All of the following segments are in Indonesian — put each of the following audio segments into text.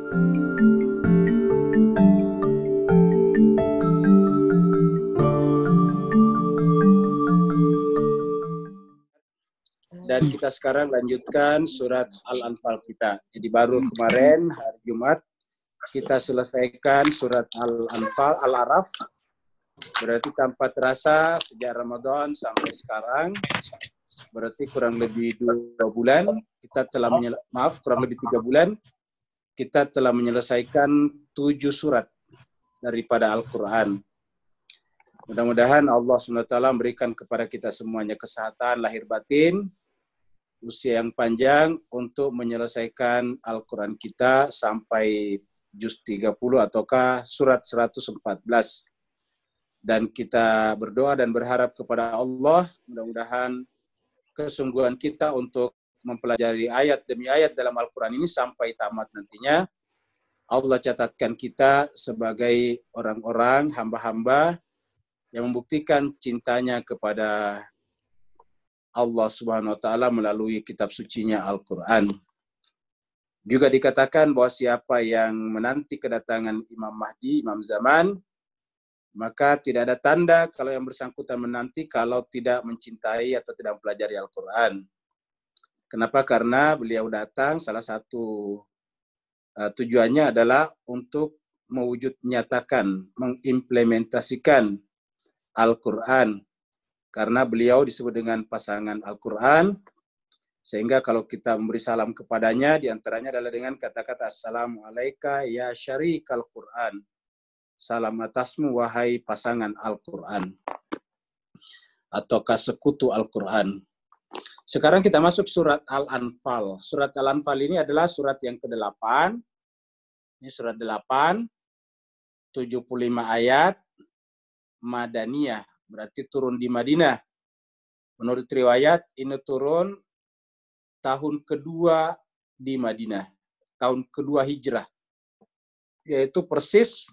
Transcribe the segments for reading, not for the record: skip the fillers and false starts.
Dan kita sekarang lanjutkan surat Al-Anfal kita. Jadi baru kemarin hari Jumat kita selesaikan surat Al-Anfal, Al-Araf. Berarti tanpa terasa sejak Ramadan sampai sekarang, berarti kurang lebih 2 bulan kita telah kurang lebih 3 bulan kita telah menyelesaikan 7 surat daripada Al-Quran. Mudah-mudahan Allah SWT memberikan kepada kita semuanya kesehatan lahir batin, usia yang panjang untuk menyelesaikan Al-Quran kita sampai juz 30 ataukah surat 114. Dan kita berdoa dan berharap kepada Allah, mudah-mudahan kesungguhan kita untuk mempelajari ayat demi ayat dalam Al-Quran ini sampai tamat nantinya, Allah catatkan kita sebagai orang-orang, hamba-hamba yang membuktikan cintanya kepada Allah Subhanahu wa Ta'ala melalui kitab sucinya Al-Quran. Juga dikatakan bahwa siapa yang menanti kedatangan Imam Mahdi, Imam Zaman, maka tidak ada tanda kalau yang bersangkutan menanti kalau tidak mencintai atau tidak mempelajari Al-Quran. Kenapa? Karena beliau datang, salah satu tujuannya adalah untuk mewujud nyatakan, mengimplementasikan Al-Quran. Karena beliau disebut dengan pasangan Al-Quran, sehingga kalau kita memberi salam kepadanya, diantaranya adalah dengan kata-kata Assalamualaikum ya syarikal Quran. Salam atasmu wahai pasangan Al-Quran. Ataukah sekutu Al-Quran. Sekarang kita masuk surat Al-Anfal. Surat Al-Anfal ini adalah surat yang ke-8. Ini surat 8, 75 ayat, Madaniyah. Berarti turun di Madinah. Menurut riwayat, ini turun tahun kedua di Madinah. Tahun kedua hijrah. Yaitu persis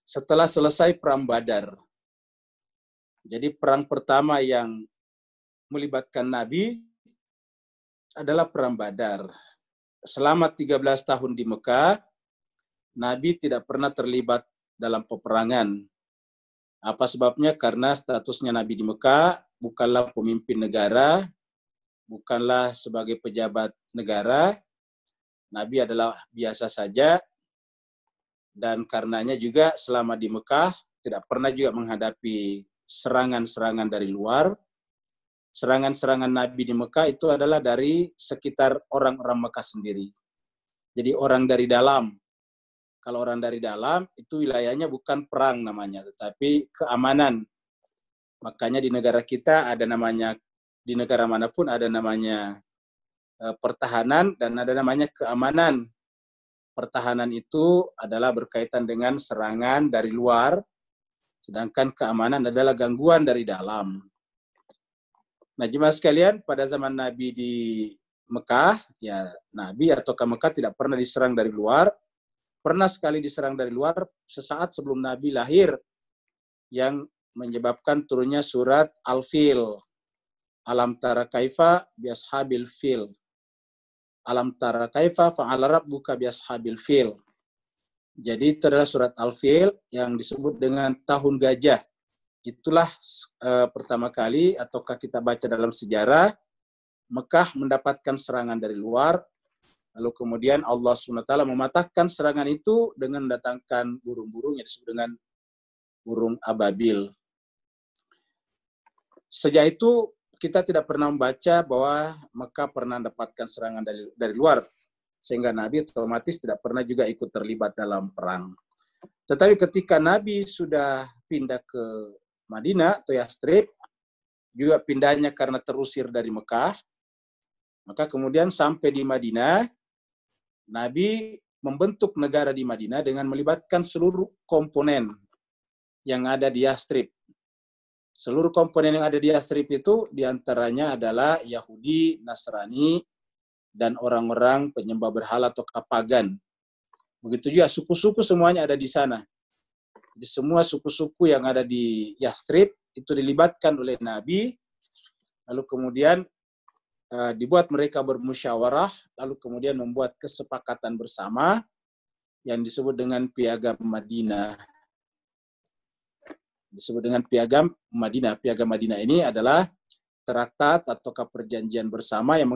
setelah selesai Perang Badar. Jadi perang pertama yang melibatkan Nabi adalah Perang Badar. Selama 13 tahun di Mekah, Nabi tidak pernah terlibat dalam peperangan. Apa sebabnya? Karena statusnya Nabi di Mekah bukanlah pemimpin negara, bukanlah sebagai pejabat negara. Nabi adalah biasa saja, dan karenanya juga selama di Mekah tidak pernah juga menghadapi serangan-serangan dari luar. Serangan-serangan Nabi di Mekah itu adalah dari sekitar orang-orang Mekah sendiri. Jadi orang dari dalam. Kalau orang dari dalam, itu wilayahnya bukan perang namanya, tetapi keamanan. Makanya di negara kita ada namanya, di negara manapun ada namanya pertahanan dan ada namanya keamanan. Pertahanan itu adalah berkaitan dengan serangan dari luar, sedangkan keamanan adalah gangguan dari dalam. Nah, jemaah sekalian, pada zaman Nabi di Mekah, ya Nabi atau ke Mekah tidak pernah diserang dari luar. Pernah sekali diserang dari luar sesaat sebelum Nabi lahir, yang menyebabkan turunnya surat Al-Fil. Alam tara kaifa biashabil fil. Alam tara kaifa fa'ala rabbuka biashabil fil. Jadi itu adalah surat Al-Fil yang disebut dengan tahun gajah. Itulah pertama kali ataukah kita baca dalam sejarah Mekah mendapatkan serangan dari luar. Lalu kemudian Allah SWT mematahkan serangan itu dengan mendatangkan burung-burung yang disebut dengan burung ababil. Sejak itu kita tidak pernah membaca bahwa Mekah pernah mendapatkan serangan dari luar. Sehingga Nabi otomatis tidak pernah juga ikut terlibat dalam perang. Tetapi ketika Nabi sudah pindah ke Madinah atau Yastrib, juga pindahnya karena terusir dari Mekah, maka kemudian sampai di Madinah, Nabi membentuk negara di Madinah dengan melibatkan seluruh komponen yang ada di Yastrib. Seluruh komponen yang ada di Yastrib itu diantaranya adalah Yahudi, Nasrani, dan orang-orang penyembah berhala atau pagan. Begitu juga suku-suku semuanya ada di sana. Di semua suku-suku yang ada di Yastrib itu dilibatkan oleh Nabi. Lalu kemudian dibuat mereka bermusyawarah, lalu kemudian membuat kesepakatan bersama yang disebut dengan Piagam Madinah. Disebut dengan Piagam Madinah. Piagam Madinah ini adalah traktat ataukah perjanjian bersama yang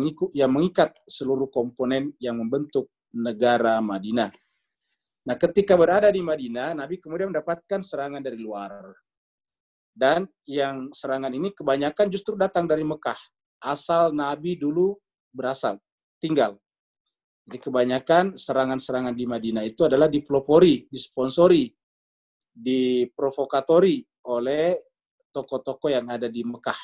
mengikat seluruh komponen yang membentuk negara Madinah. Nah, ketika berada di Madinah, Nabi kemudian mendapatkan serangan dari luar. Dan yang serangan ini kebanyakan justru datang dari Mekah. Asal Nabi dulu tinggal. Jadi kebanyakan serangan-serangan di Madinah itu adalah dipelopori, disponsori, diprovokatori oleh tokoh-tokoh yang ada di Mekah.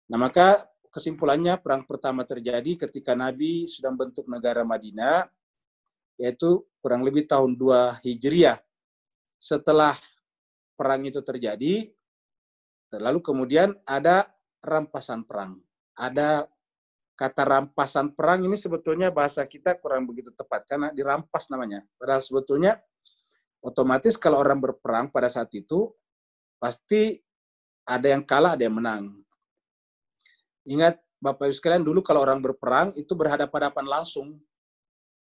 Nah, maka kesimpulannya perang pertama terjadi ketika Nabi sudah membentuk negara Madinah, yaitu kurang lebih tahun 2 Hijriah. Setelah perang itu terjadi, lalu kemudian ada rampasan perang. Ada kata rampasan perang ini sebetulnya bahasa kita kurang begitu tepat, karena dirampas namanya. Padahal sebetulnya otomatis kalau orang berperang pada saat itu, pasti ada yang kalah, ada yang menang. Ingat Bapak Ibu sekalian, dulu kalau orang berperang itu berhadapan-hadapan langsung.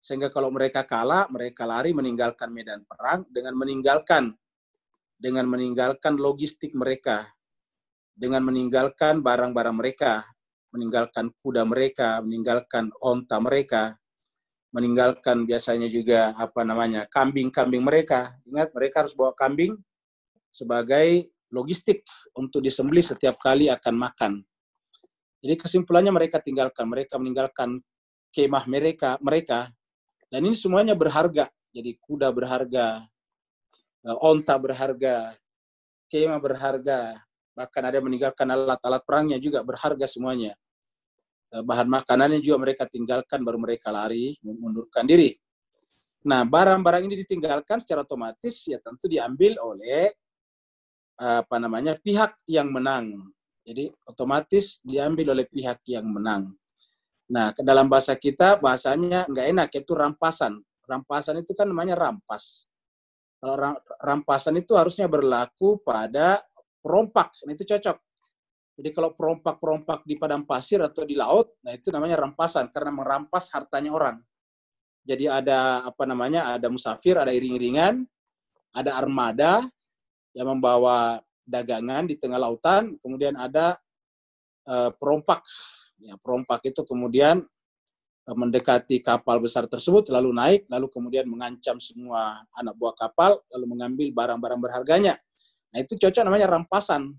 Sehingga kalau mereka kalah, mereka lari meninggalkan medan perang dengan meninggalkan logistik mereka, dengan meninggalkan barang-barang mereka, meninggalkan kuda mereka, meninggalkan onta mereka, meninggalkan biasanya juga kambing-kambing mereka. Ingat, mereka harus bawa kambing sebagai logistik untuk disembelih setiap kali akan makan. Jadi kesimpulannya mereka meninggalkan kemah mereka, dan ini semuanya berharga. Jadi kuda berharga, onta berharga, kemah berharga, bahkan ada yang meninggalkan alat-alat perangnya juga berharga semuanya. Bahan makanannya juga mereka tinggalkan, baru mereka lari, mengundurkan diri. Nah, barang-barang ini ditinggalkan secara otomatis ya tentu diambil oleh pihak yang menang. Jadi otomatis diambil oleh pihak yang menang. Nah, ke dalam bahasa kita bahasanya nggak enak, yaitu rampasan. Rampasan itu kan namanya rampas. Kalau rampasan itu harusnya berlaku pada perompak, nah itu cocok. Jadi kalau perompak-perompak di padang pasir atau di laut, nah itu namanya rampasan karena merampas hartanya orang. Jadi ada ada musafir, ada iring-iringan, ada armada yang membawa dagangan di tengah lautan, kemudian ada perompak. Ya, perompak itu kemudian mendekati kapal besar tersebut, lalu naik, lalu kemudian mengancam semua anak buah kapal, lalu mengambil barang-barang berharganya. Nah, itu cocok namanya rampasan.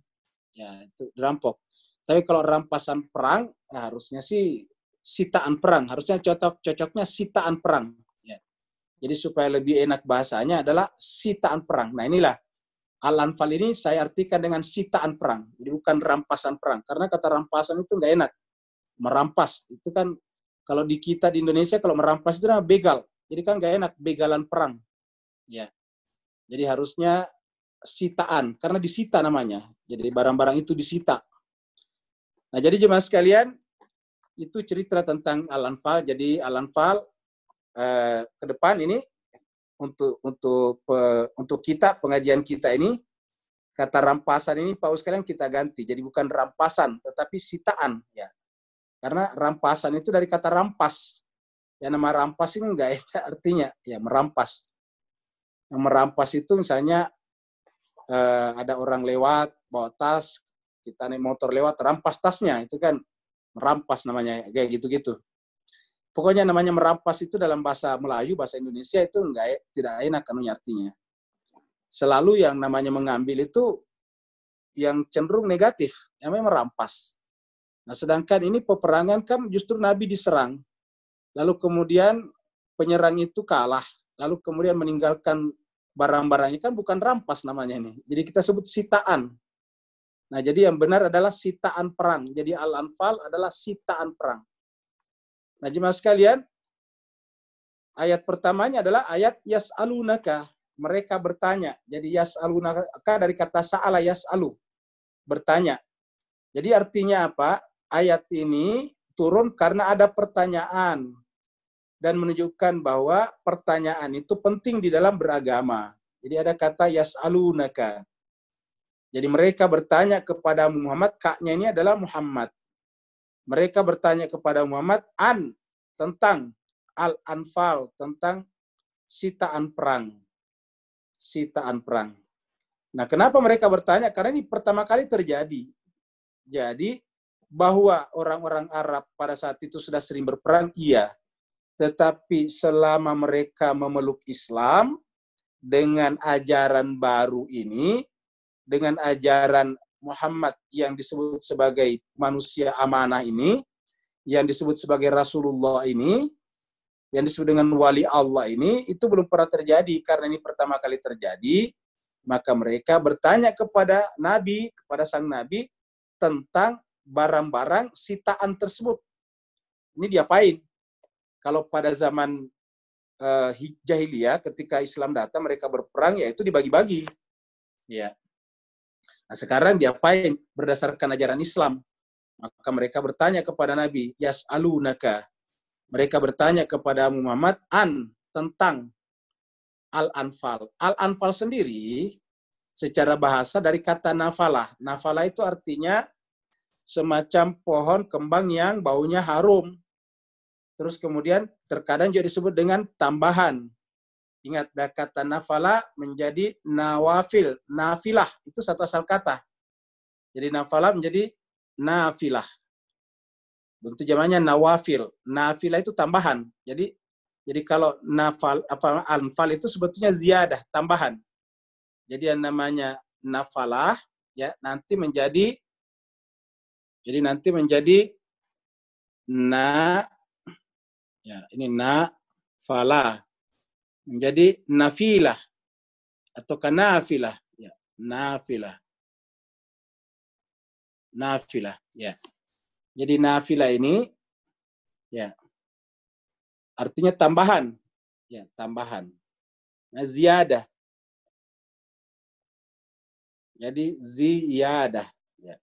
Ya, itu dirampok. Tapi kalau rampasan perang, ya harusnya sih sitaan perang. Harusnya cocoknya sitaan perang. Ya. Jadi supaya lebih enak bahasanya adalah sitaan perang. Nah, inilah Al-Anfal ini saya artikan dengan sitaan perang. Jadi bukan rampasan perang. Karena kata rampasan itu nggak enak. Merampas. Itu kan kalau di kita di Indonesia, kalau merampas itu namanya begal. Jadi kan nggak enak, begalan perang. Ya. Jadi harusnya sitaan. Karena disita namanya. Jadi barang-barang itu disita. Nah, jadi jemaah sekalian, itu cerita tentang Al-Anfal. Jadi Al-Anfal ke depan ini, untuk kita, pengajian kita ini, kata rampasan ini Pak sekalian kita ganti. Jadi bukan rampasan, tetapi sitaan. Ya. Karena rampasan itu dari kata rampas. Ya, nama rampas ini enggak ada artinya. Ya, merampas. Yang merampas itu misalnya ada orang lewat, bawa tas, kita naik motor lewat, rampas tasnya. Itu kan merampas namanya, kayak gitu-gitu. Pokoknya namanya merampas itu dalam bahasa Melayu, bahasa Indonesia itu tidak enak artinya. Selalu yang namanya mengambil itu yang cenderung negatif, yang namanya merampas. Nah, sedangkan ini peperangan kan justru Nabi diserang, lalu kemudian penyerang itu kalah, lalu kemudian meninggalkan barang-barangnya, kan bukan rampas namanya ini. Jadi kita sebut sitaan. Nah, jadi yang benar adalah sitaan perang. Jadi Al-Anfal adalah sitaan perang. Nah, jemaah sekalian, ayat pertamanya adalah ayat yas'alunaka. Mereka bertanya. Jadi yas'alunaka dari kata sa'ala yas'alu. Bertanya. Jadi artinya apa? Ayat ini turun karena ada pertanyaan. Dan menunjukkan bahwa pertanyaan itu penting di dalam beragama. Jadi ada kata yas'alunaka. Jadi mereka bertanya kepada Muhammad, kaknya ini adalah Muhammad. mereka bertanya kepada Muhammad tentang al-anfal, tentang sitaan perang. Sitaan perang. Nah, kenapa mereka bertanya? Karena ini pertama kali terjadi. Jadi, bahwa orang-orang Arab pada saat itu sudah sering berperang, iya. Tetapi selama mereka memeluk Islam, dengan ajaran baru ini, dengan ajaran Muhammad yang disebut sebagai manusia amanah ini, yang disebut sebagai Rasulullah ini, yang disebut dengan wali Allah ini, itu belum pernah terjadi. Karena ini pertama kali terjadi, maka mereka bertanya kepada Nabi, kepada sang Nabi, tentang barang-barang sitaan tersebut. Ini diapain? Kalau pada zaman jahiliyah, ketika Islam datang, mereka berperang, yaitu dibagi-bagi. Ya. Nah, sekarang diapain? Berdasarkan ajaran Islam. Maka mereka bertanya kepada Nabi, yas'alunaka. Mereka bertanya kepada Muhammad tentang al-anfal. Al-anfal sendiri secara bahasa dari kata nafalah. Nafalah itu artinya semacam pohon kembang yang baunya harum. Terus kemudian terkadang juga disebut dengan tambahan. Ingat, kata nafala menjadi nawafil. Nafilah, itu satu asal kata. Jadi nafala menjadi nafilah. Bentuk jamannya nawafil. Nafilah itu tambahan. Jadi kalau anfal itu sebetulnya ziyadah, tambahan. Jadi yang namanya nafalah, ya nanti menjadi ya ini falah menjadi nafilah atau kanafilah, ya nafilah ya. Jadi nafilah ini ya artinya tambahan, ya tambahan. Nah, ziyadah, jadi ziyadah, ya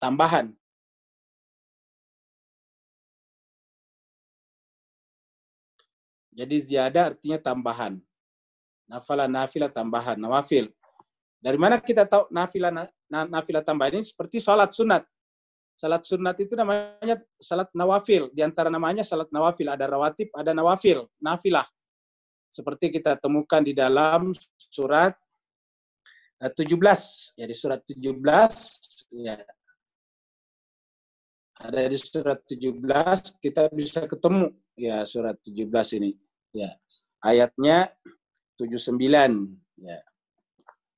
tambahan. Jadi ziyadah artinya tambahan. Nafilah tambahan, nawafil. Dari mana kita tahu nafilah tambahan ini? Seperti salat sunat. Salat sunat itu namanya salat nawafil. Di antara namanya salat nawafil. Ada rawatib, ada nawafil, nafilah. Seperti kita temukan di dalam surat 17. Jadi surat 17, ya. Ada di surat 17, kita bisa ketemu. Ya, surat 17 ini. Ya, ayatnya 79. Ya.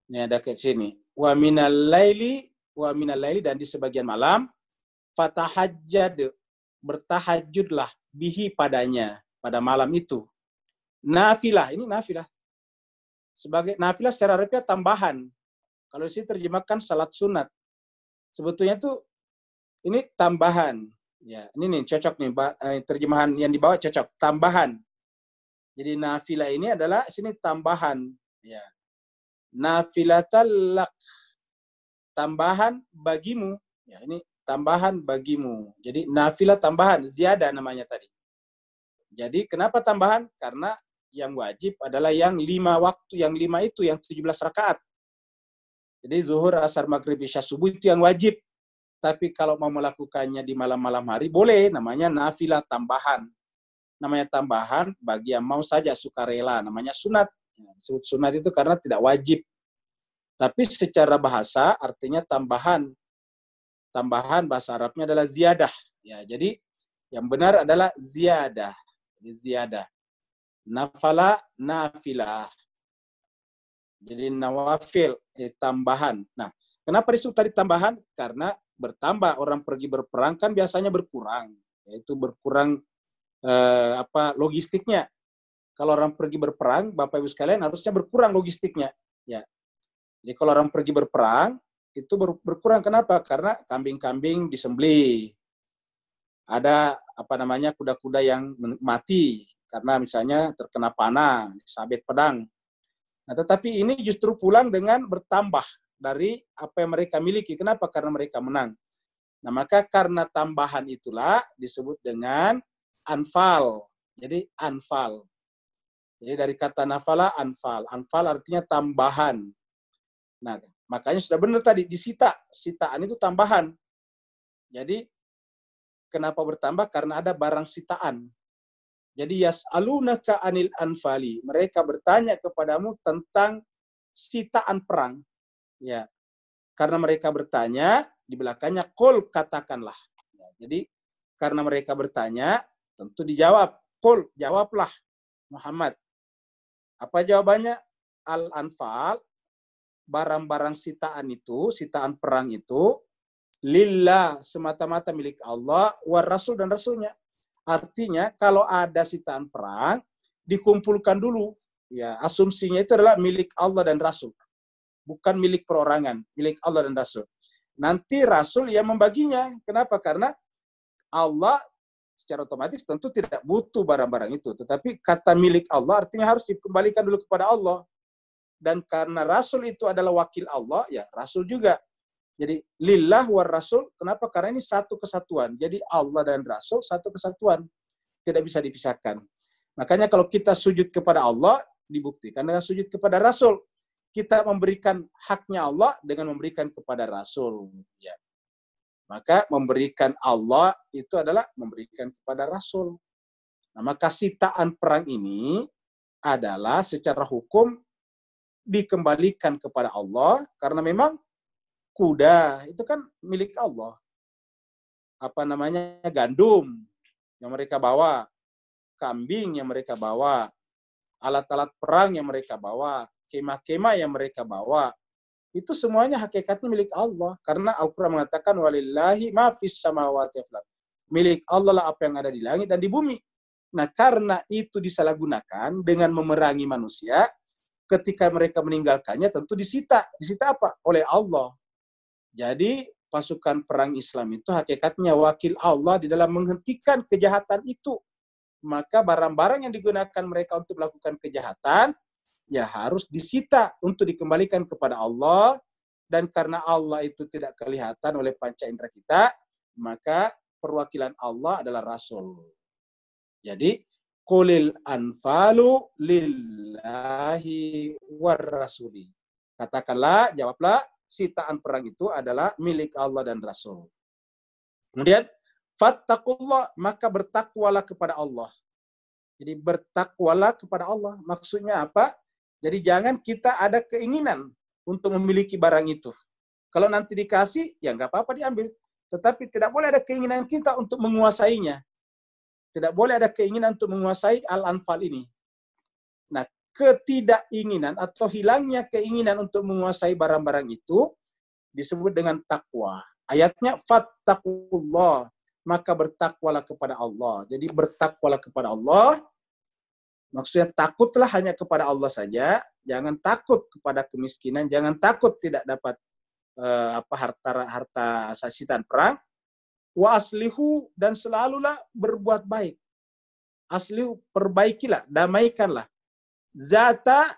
Ini ada ke sini. Wa minal laili dan di sebagian malam fatahajjad, bertahajudlah bihi padanya, pada malam itu. Nafilah, ini nafilah. Sebagai nafilah secara harfiah tambahan. Kalau di sini terjemahkan salat sunat. Sebetulnya itu ini tambahan. Ya, ini nih cocok nih terjemahan yang dibawa cocok, tambahan. Jadi nafilah ini adalah sini tambahan, ya. Nafilatal lak, tambahan bagimu. Ya, ini tambahan bagimu. Jadi nafilah tambahan, ziyadah namanya tadi. Jadi kenapa tambahan? Karena yang wajib adalah yang 5 waktu, yang 5 itu yang 17 rakaat. Jadi zuhur, asar, maghrib, isya, subuh itu yang wajib. Tapi kalau mau melakukannya di malam-malam hari boleh, namanya nafilah tambahan. Namanya tambahan bagi yang mau saja sukarela, namanya sunat. Disebut sunat itu karena tidak wajib. Tapi secara bahasa artinya tambahan. Tambahan bahasa Arabnya adalah ziyadah. Ya, jadi yang benar adalah ziyadah. Ziyadah. Nafala, nafilah. Jadi nawafil, tambahan. Nah, kenapa disebut tadi tambahan? Karena bertambah orang pergi berperang kan biasanya berkurang. Yaitu berkurang logistiknya. Kalau orang pergi berperang, Bapak Ibu sekalian harusnya berkurang logistiknya. Ya. Jadi kalau orang pergi berperang itu berkurang, kenapa? Karena kambing-kambing disembelih. Ada kuda-kuda yang mati karena misalnya terkena panah, disabet pedang. Nah, tetapi ini justru pulang dengan bertambah dari apa yang mereka miliki. Kenapa? Karena mereka menang. Nah, maka karena tambahan itulah disebut dengan anfal. Jadi anfal. Jadi dari kata nafala, anfal. Anfal artinya tambahan. Nah, makanya sudah benar tadi, disita. Sitaan itu tambahan. Jadi kenapa bertambah? Karena ada barang sitaan. Jadi yas'alunaka anil anfali. Mereka bertanya kepadamu tentang sitaan perang. Ya. Karena mereka bertanya, di belakangnya qul, katakanlah. Ya, jadi karena mereka bertanya, tentu dijawab. Qul, jawablah Muhammad. Apa jawabannya? Al-anfal, barang-barang sitaan itu, sitaan perang itu, lillah, semata-mata milik Allah, war rasul dan rasulnya. Artinya kalau ada sitaan perang, dikumpulkan dulu. Ya, asumsinya itu adalah milik Allah dan rasul. Bukan milik perorangan, milik Allah dan rasul. Nanti rasul yang membaginya. Kenapa? Karena Allah secara otomatis tentu tidak butuh barang-barang itu. Tetapi kata milik Allah artinya harus dikembalikan dulu kepada Allah. Dan karena rasul itu adalah wakil Allah, ya rasul juga. Jadi lillah war rasul, kenapa? Karena ini satu kesatuan. Jadi Allah dan rasul satu kesatuan. Tidak bisa dipisahkan. Makanya kalau kita sujud kepada Allah, dibuktikan dengan sujud kepada rasul. Kita memberikan haknya Allah dengan memberikan kepada rasul. Ya. Maka memberikan Allah itu adalah memberikan kepada rasul. Nah, maka sitaan perang ini adalah secara hukum dikembalikan kepada Allah karena memang kuda itu kan milik Allah. Apa namanya? Gandum yang mereka bawa, kambing yang mereka bawa, alat-alat perang yang mereka bawa, kemah-kemah yang mereka bawa. Itu semuanya hakikatnya milik Allah. Karena Al-Quran mengatakan, walillahi ma fis samawati wal ardh. Milik Allah lah apa yang ada di langit dan di bumi. Nah, karena itu disalahgunakan dengan memerangi manusia, ketika mereka meninggalkannya tentu disita. Disita apa? Oleh Allah. Jadi, pasukan perang Islam itu hakikatnya wakil Allah di dalam menghentikan kejahatan itu. Maka barang-barang yang digunakan mereka untuk melakukan kejahatan, ya harus disita untuk dikembalikan kepada Allah. Dan karena Allah itu tidak kelihatan oleh panca indera kita, maka perwakilan Allah adalah Rasul. Jadi, qulil anfalu lillahi war rasuli. Katakanlah, jawablah, sitaan perang itu adalah milik Allah dan Rasul. Kemudian, fattaqullah, maka bertakwalah kepada Allah. Jadi bertakwalah kepada Allah. Maksudnya apa? Jadi jangan kita ada keinginan untuk memiliki barang itu. Kalau nanti dikasih, ya nggak apa-apa diambil. Tetapi tidak boleh ada keinginan kita untuk menguasainya. Tidak boleh ada keinginan untuk menguasai al-anfal ini. Nah, ketidakinginan atau hilangnya keinginan untuk menguasai barang-barang itu disebut dengan takwa. Ayatnya, fattaqullah, maka bertakwalah kepada Allah. Jadi bertakwalah kepada Allah, maksudnya takutlah hanya kepada Allah saja, jangan takut kepada kemiskinan, jangan takut tidak dapat harta sitaan perang. Wa aslihu, dan selalulah berbuat baik. Aslihu, perbaikilah, damaikanlah. Zata,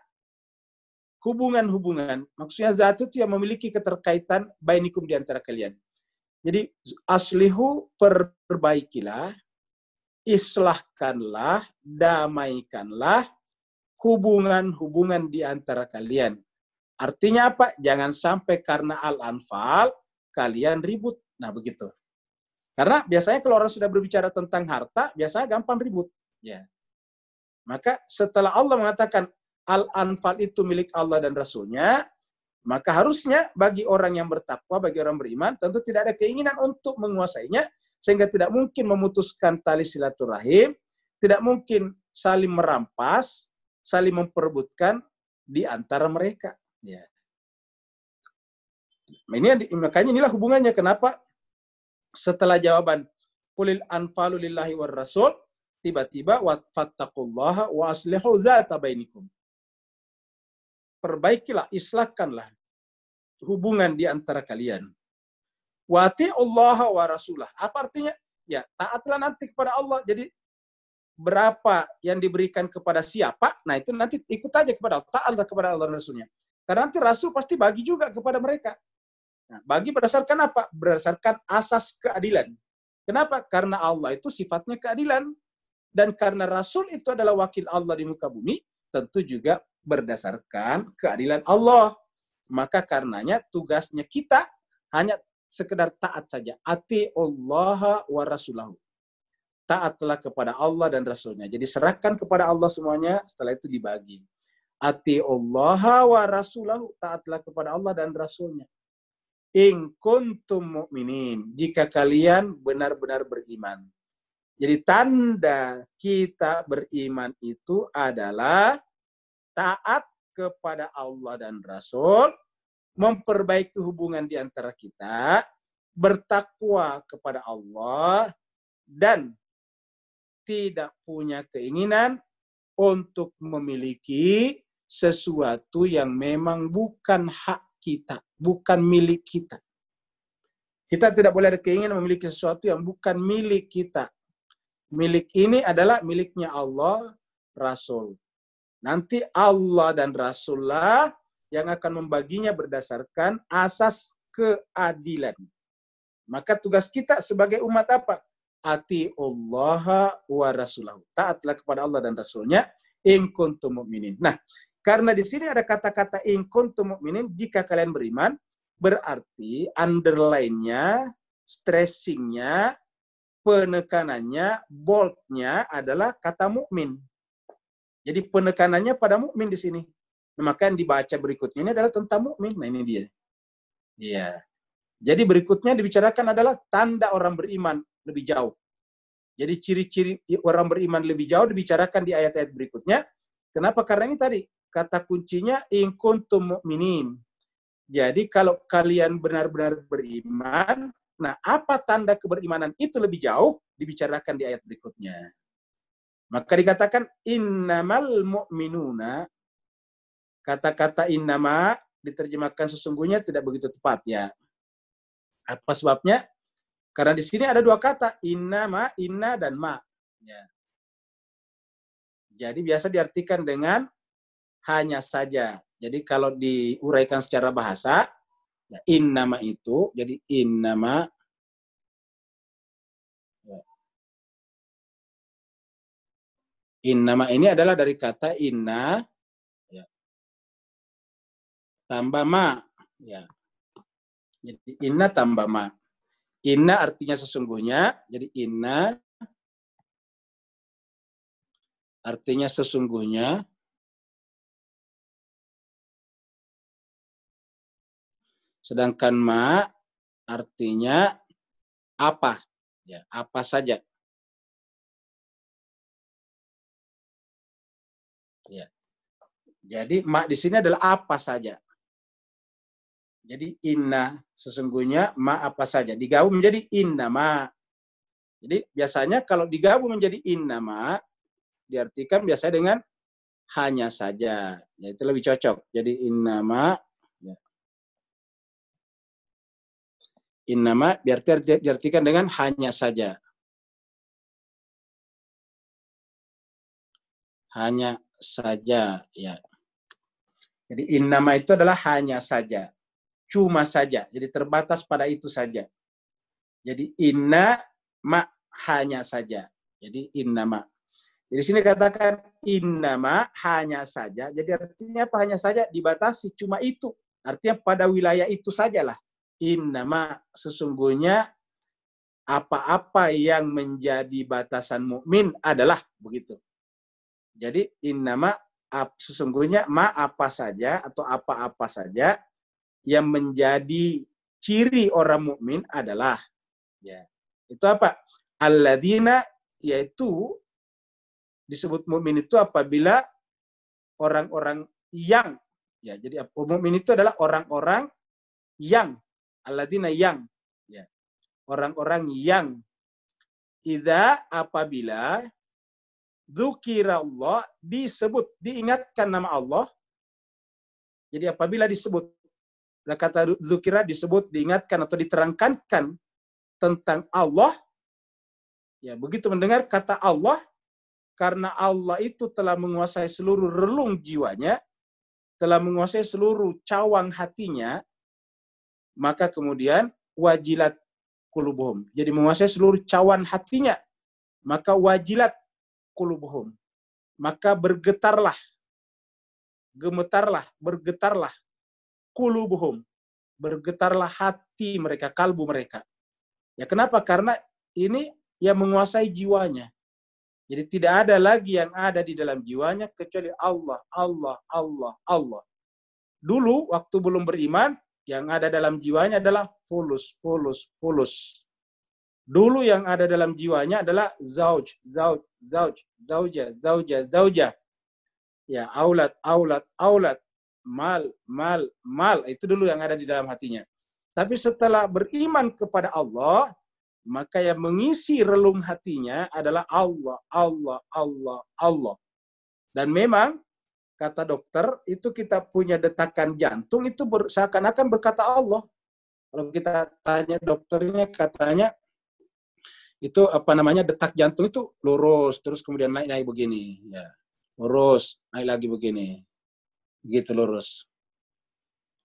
hubungan-hubungan. Maksudnya zat itu yang memiliki keterkaitan bainikum di antara kalian. Jadi aslihu, perbaikilah, islahkanlah, damaikanlah hubungan-hubungan di antara kalian. Artinya apa? Jangan sampai karena al-anfal kalian ribut. Nah, begitu. Karena biasanya kalau orang sudah berbicara tentang harta, biasanya gampang ribut. Ya. Maka setelah Allah mengatakan al-anfal itu milik Allah dan Rasulnya, maka harusnya bagi orang yang bertakwa, bagi orang beriman, tentu tidak ada keinginan untuk menguasainya, sehingga tidak mungkin memutuskan tali silaturahim, tidak mungkin saling merampas, saling memperebutkan di antara mereka. Ya. Makanya inilah hubungannya. Kenapa setelah jawaban qulil anfalu lillahi war rasul, tiba-tiba fattaqullaha wa aslihu zata bainikum. Perbaikilah, islahkanlah hubungan di antara kalian. Wa ati'ullaha wa rasulah. Apa artinya? Ya, taatlah nanti kepada Allah. Jadi berapa yang diberikan kepada siapa, nah itu nanti ikut aja kepada Allah. Taatlah kepada Allah dan Rasulnya. Karena nanti Rasul pasti bagi juga kepada mereka. Nah, bagi berdasarkan apa? Berdasarkan asas keadilan. Kenapa? Karena Allah itu sifatnya keadilan. Dan karena Rasul itu adalah wakil Allah di muka bumi, tentu juga berdasarkan keadilan Allah. Maka karenanya tugasnya kita hanya sekedar taat saja. Atiullaha wa rasulahu. Taatlah kepada Allah dan Rasulnya. Jadi serahkan kepada Allah semuanya, setelah itu dibagi. Atiullaha wa rasulahu. Taatlah kepada Allah dan Rasulnya. In kuntum mu'minin. Jika kalian benar-benar beriman. Jadi tanda kita beriman itu adalah taat kepada Allah dan Rasul, memperbaiki hubungan di antara kita, bertakwa kepada Allah, dan tidak punya keinginan untuk memiliki sesuatu yang memang bukan hak kita, bukan milik kita. Kita tidak boleh ada keinginan memiliki sesuatu yang bukan milik kita. Milik ini adalah miliknya Allah, Rasul. Nanti Allah dan Rasulullah yang akan membaginya berdasarkan asas keadilan. Maka tugas kita sebagai umat apa? Atiullaha wa rasulahu. Taatlah kepada Allah dan Rasulnya in kuntum mu'minin. Nah, karena di sini ada kata-kata in kuntum mu'minin, jika kalian beriman, berarti underline-nya, stressing-nya, penekanannya, bold-nya adalah kata mukmin. Jadi penekanannya pada mukmin di sini. Maka yang dibaca berikutnya ini adalah tentang mukmin. Nah, ini dia. Iya. Jadi berikutnya dibicarakan adalah tanda orang beriman lebih jauh. Jadi ciri-ciri orang beriman lebih jauh dibicarakan di ayat-ayat berikutnya. Kenapa? Karena ini tadi kata kuncinya in kuntum mu'minin. Jadi kalau kalian benar-benar beriman, nah apa tanda keberimanan itu lebih jauh dibicarakan di ayat berikutnya. Maka dikatakan innamal mu'minuna. Kata-kata innama diterjemahkan sesungguhnya tidak begitu tepat ya. Apa sebabnya? Karena di sini ada dua kata, innama, inna, dan ma. Ya. Jadi biasa diartikan dengan hanya saja. Jadi kalau diuraikan secara bahasa, ya, innama itu, jadi innama. Ya. Innama ini adalah dari kata inna, ya, tambah ma. Ya. Jadi inna tambah ma. Inna artinya sesungguhnya, jadi inna artinya sesungguhnya. Sedangkan ma artinya apa? Ya, apa saja. Ya. Jadi ma di sini adalah apa saja. Jadi inna sesungguhnya ma apa saja. Digabung menjadi inna ma. Jadi biasanya kalau digabung menjadi inna ma diartikan biasanya dengan hanya saja. Ya, itu lebih cocok. Jadi inna ma. Ya. Inna ma diartikan dengan hanya saja. Hanya saja. Ya. Jadi inna ma itu adalah hanya saja. Cuma saja, jadi terbatas pada itu saja. Jadi inna ma hanya saja. Jadi inna ma. Jadi sini katakan inna ma hanya saja. Jadi artinya apa hanya saja? Dibatasi cuma itu. Artinya pada wilayah itu sajalah. Inna ma sesungguhnya apa-apa yang menjadi batasan mukmin adalah begitu. Jadi inna ma sesungguhnya ma apa saja atau apa-apa saja yang menjadi ciri orang mukmin adalah ya. Itu apa? Alladzina, yaitu disebut mukmin itu apabila orang-orang yang ya. Jadi mukmin itu adalah orang-orang yang alladzina yang ya. Orang-orang yang idza apabila dzukirallah disebut diingatkan nama Allah. Jadi apabila disebut kata zukira disebut, diingatkan atau diterangkan tentang Allah, ya begitu mendengar kata Allah, karena Allah itu telah menguasai seluruh relung jiwanya, telah menguasai seluruh cawang hatinya, maka kemudian wajilat qulubuhum. Jadi menguasai seluruh cawan hatinya, maka wajilat qulubuhum. Maka bergetarlah, gemetarlah, bergetarlah qulubuhum. bergetarlah hati mereka, kalbu mereka. Ya kenapa? Karena ini yang menguasai jiwanya. Jadi tidak ada lagi yang ada di dalam jiwanya kecuali Allah, Allah, Allah, Allah. Dulu waktu belum beriman, yang ada dalam jiwanya adalah fulus, fulus, fulus. Dulu yang ada dalam jiwanya adalah zauj, zauj, zauj, zauja, zauja, zauja. Ya, aulad, aulad, aulad, mal, mal, mal. Itu dulu yang ada di dalam hatinya. Tapi setelah beriman kepada Allah, maka yang mengisi relung hatinya adalah Allah, Allah, Allah, Allah. Dan memang, kata dokter, itu kita punya detakan jantung, itu seakan-akan berkata Allah. Kalau kita tanya dokternya, katanya, itu detak jantung itu lurus, terus kemudian naik-naik begini. Ya. Lurus, naik lagi begini. Begitu lurus.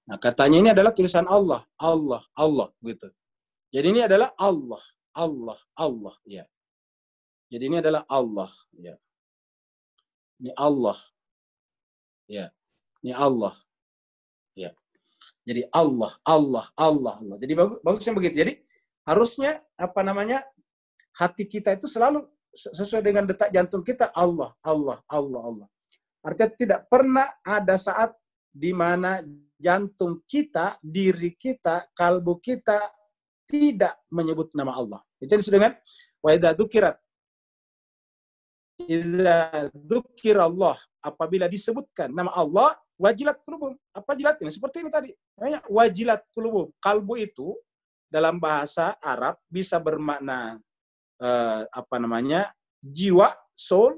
Nah, katanya ini adalah tulisan Allah, Allah, Allah, gitu. Jadi ini adalah Allah, Allah, Allah, ya. Jadi ini adalah Allah, ya. Ini Allah, ya. Ini Allah, ya. Jadi Allah, Allah, Allah, Allah. Jadi bagusnya begitu. Jadi harusnya hati kita itu selalu sesuai dengan detak jantung kita, Allah, Allah, Allah, Allah. Artinya tidak pernah ada saat di mana jantung kita, diri kita, kalbu kita tidak menyebut nama Allah. Itu disebut dengan wa idza dzukirallah, apabila disebutkan nama Allah, wajilat qulubum. Apa jilatnya? Seperti ini tadi. Namanya wajilat qulubum. Kalbu itu dalam bahasa Arab bisa bermakna jiwa, soul,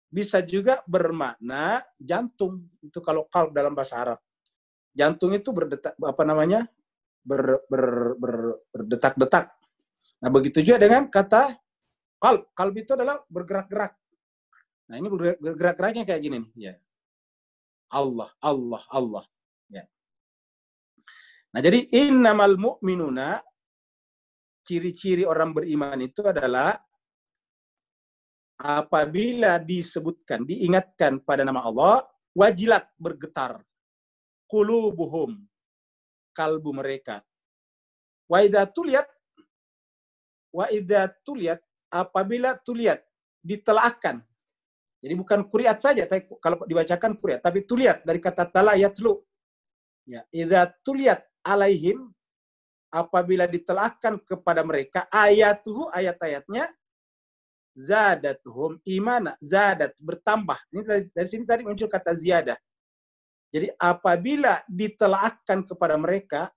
bisa juga bermakna jantung. Itu kalau kalb dalam bahasa Arab. Jantung itu berdetak berdetak-detak. Nah, begitu juga dengan kata kalb. Kalb itu adalah bergerak-gerak. Nah, ini bergerak-geraknya kayak gini nih, ya. Allah, Allah, Allah, ya. Nah, jadi innamal mu'minuna, ciri-ciri orang beriman itu adalah apabila disebutkan, diingatkan pada nama Allah, wajilat, bergetar, qulubuhum, kalbu mereka. Wa idza tuliyat, apabila tuliyat, ditelaahkan. Jadi bukan kuriat saja, kalau dibacakan kuriat, tapi tuliyat dari kata tala yatlu. Ya, idza tuliyat alaihim, apabila ditelaahkan kepada mereka ayatuhu, ayat-ayatnya, zadatuhum imana, zadat, bertambah. Ini dari sini tadi muncul kata ziyadah. Jadi apabila ditelaahkan kepada mereka,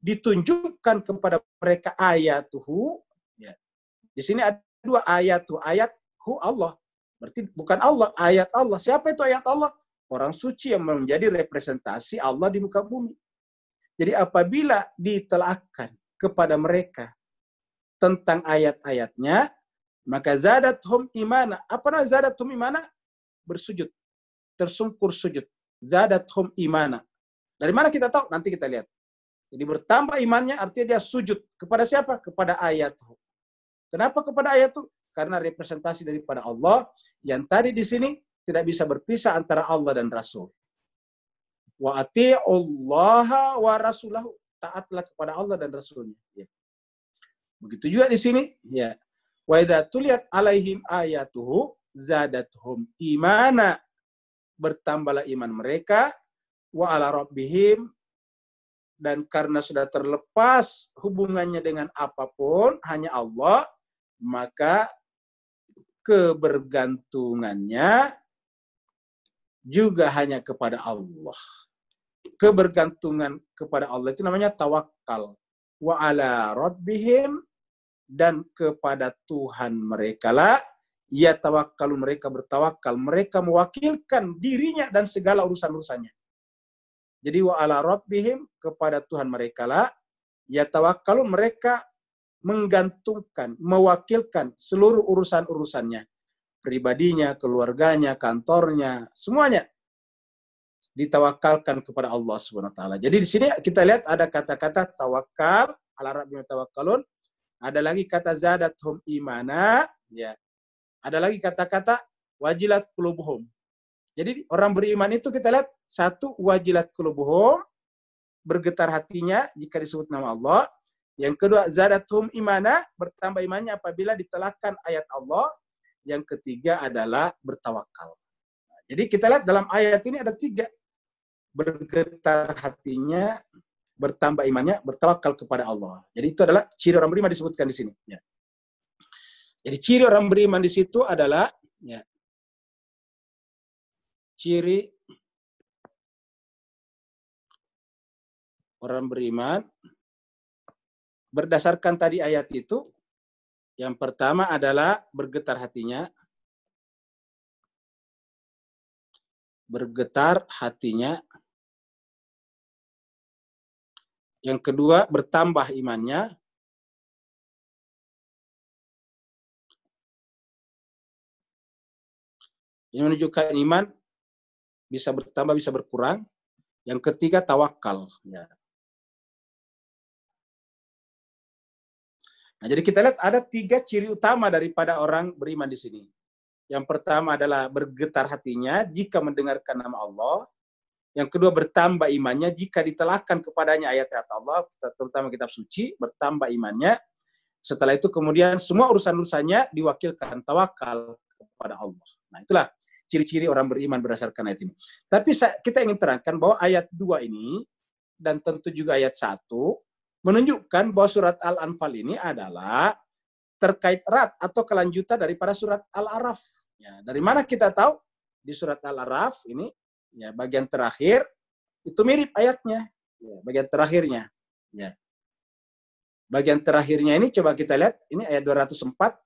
ditunjukkan kepada mereka ayatuhu, ya. Di sini ada dua ayatuhu, ayathu Allah. Berarti bukan Allah, ayat Allah. Siapa itu ayat Allah? Orang suci yang menjadi representasi Allah di muka bumi. Jadi apabila ditelaahkan kepada mereka tentang ayat-ayatnya, maka zadathum imana. Apa namanya zadathum imana? Bersujud. Tersungkur sujud. Zadathum imana. Dari mana kita tahu? Nanti kita lihat. Jadi bertambah imannya artinya dia sujud. Kepada siapa? Kepada ayat. Kenapa kepada ayat itu? Karena representasi daripada Allah yang tadi di sini tidak bisa berpisah antara Allah dan Rasul. Wa ati'ullaha wa rasulahu. Taatlah kepada Allah dan Rasulnya. Ya. Begitu juga di sini. Ya. Wa idza tuliyat alaihim ayatuhu zadatuhum imana. Bertambahlah iman mereka. Wa ala rabbihim. Dan karena sudah terlepas hubungannya dengan apapun, hanya Allah, maka kebergantungannya juga hanya kepada Allah. Kebergantungan kepada Allah itu namanya tawakal. Wa ala rabbihim, dan kepada Tuhan mereka lah ya tawakkalu, mereka bertawakal, mereka mewakilkan dirinya dan segala urusan-urusannya. Jadi wa ala rabbihim, kepada Tuhan mereka lah ya tawakkalu, mereka menggantungkan, mewakilkan seluruh urusan-urusannya, pribadinya, keluarganya, kantornya, semuanya ditawakalkan kepada Allah Subhanahu wa taala. Jadi di sini kita lihat ada kata-kata tawakal, ala rabbihim tawakkalun, ada lagi kata zadathum imana, ya. Ada lagi kata-kata wajilat qulubuhum. Jadi orang beriman itu kita lihat satu wajilat qulubuhum, bergetar hatinya jika disebut nama Allah. Yang kedua, zadathum imana, bertambah imannya apabila ditelahkan ayat Allah. Yang ketiga adalah bertawakal. Jadi kita lihat dalam ayat ini ada 3. Bergetar hatinya, bertambah imannya, bertawakal kepada Allah. Jadi itu adalah ciri orang beriman disebutkan di sini. Ya. Jadi ciri orang beriman di situ adalah ya, ciri orang beriman berdasarkan tadi ayat itu, yang pertama adalah bergetar hatinya. Bergetar hatinya. Yang kedua, bertambah imannya. Ini menunjukkan iman bisa bertambah, bisa berkurang. Yang ketiga, tawakal. Ya. Nah, jadi kita lihat ada 3 ciri utama daripada orang beriman di sini. Yang pertama adalah bergetar hatinya jika mendengarkan nama Allah. Yang kedua, bertambah imannya jika ditelahkan kepadanya ayat-ayat Allah, terutama kitab suci, bertambah imannya. Setelah itu kemudian semua urusan-urusannya diwakilkan, tawakal kepada Allah. Nah, itulah ciri-ciri orang beriman berdasarkan ayat ini. Tapi kita ingin terangkan bahwa ayat 2 ini, dan tentu juga ayat 1, menunjukkan bahwa surat Al-Anfal ini adalah terkait erat atau kelanjutan daripada surat Al-A'raf. Ya, dari mana kita tahu? Di surat Al-A'raf ini, ya, bagian terakhir, itu mirip ayatnya. Ya, bagian terakhirnya. Ya. Bagian terakhirnya ini coba kita lihat, ini ayat 204,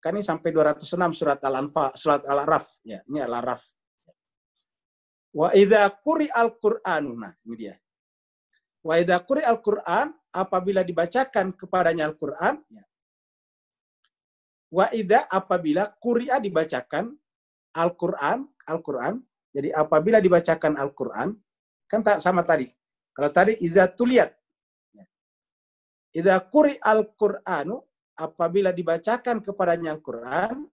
kan ini sampai 206 surat Al-Anfal, surat Al-A'raf. Ya, ini Al-A'raf. Wa idza quri'al Qur'anu. Nah, ini dia. Wa idza quri'al Qur'an, apabila dibacakan kepadanya Al-Qur'an. Ya. Wa idza, apabila quri'a dibacakan Al-Qur'an. Jadi apabila dibacakan Al-Qur'an, kan sama tadi. Kalau tadi iza tuliyat. Idza quri'al Qur'anu, apabila dibacakan kepadanya Al-Qur'an,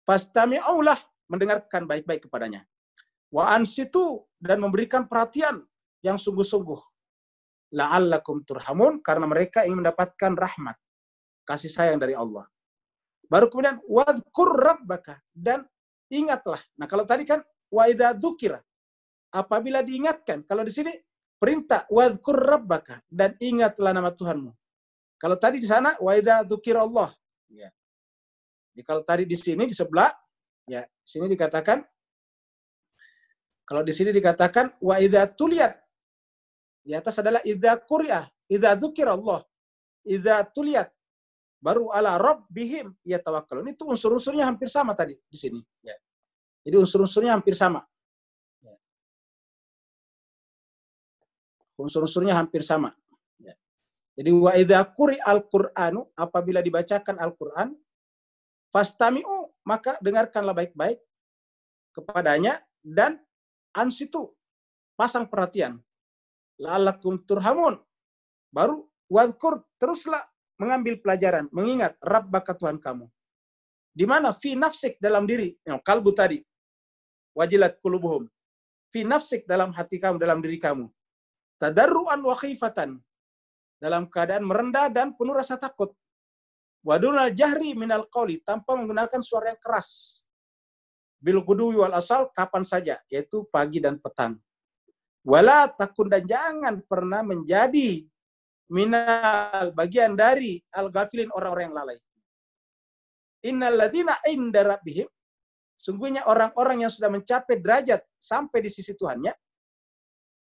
fastami'ulah, mendengarkan baik-baik kepadanya. Wa ansitu, dan memberikan perhatian yang sungguh-sungguh. La'allakum turhamun, karena mereka ingin mendapatkan rahmat, kasih sayang dari Allah. Baru kemudian wadhkur rabbaka, dan ingatlah. Nah, kalau tadi kan wa idza dzukira, apabila diingatkan. Kalau di sini perintah wadhkur rabbaka, dan ingatlah nama Tuhanmu. Kalau tadi di sana wa idza dzukirallah. Ya. Jadi kalau tadi di sini di sebelah, ya, sini dikatakan, kalau di sini dikatakan wa idza tuliyat. Di atas adalah idza quri'a, idza dzukirallah, idza tuliyat. Baru ala rabbihim yatawakkalun. Itu unsur-unsurnya hampir sama tadi di sini. Ya. Jadi unsur-unsurnya hampir sama. Ya. Unsur-unsurnya hampir sama. Ya. Jadi wa idza quri'al Qur'anu, apabila dibacakan Al-Qur'an, fastami'u, maka dengarkanlah baik-baik kepadanya, dan ansitu, pasang perhatian. La'allakum turhamun. Baru wadhkur, teruslah mengambil pelajaran, mengingat Rabbaka Tuhan kamu. Di mana? Fi nafsik, dalam diri. Kalbu tadi. Wajilat qulubuhum. Fi nafsik, dalam hati kamu, dalam diri kamu. Tadarruan wa khifatan. Dalam keadaan merendah dan penuh rasa takut. Wadunal jahri minal qawli, tanpa menggunakan suara yang keras. Bil guduwi wal asal, kapan saja, yaitu pagi dan petang. Wala takun, dan jangan pernah menjadi minal, bagian dari al-ghafilin, orang-orang yang lalai. Innal ladzina inda rabbihim, sungguhnya orang-orang yang sudah mencapai derajat sampai di sisi Tuhannya.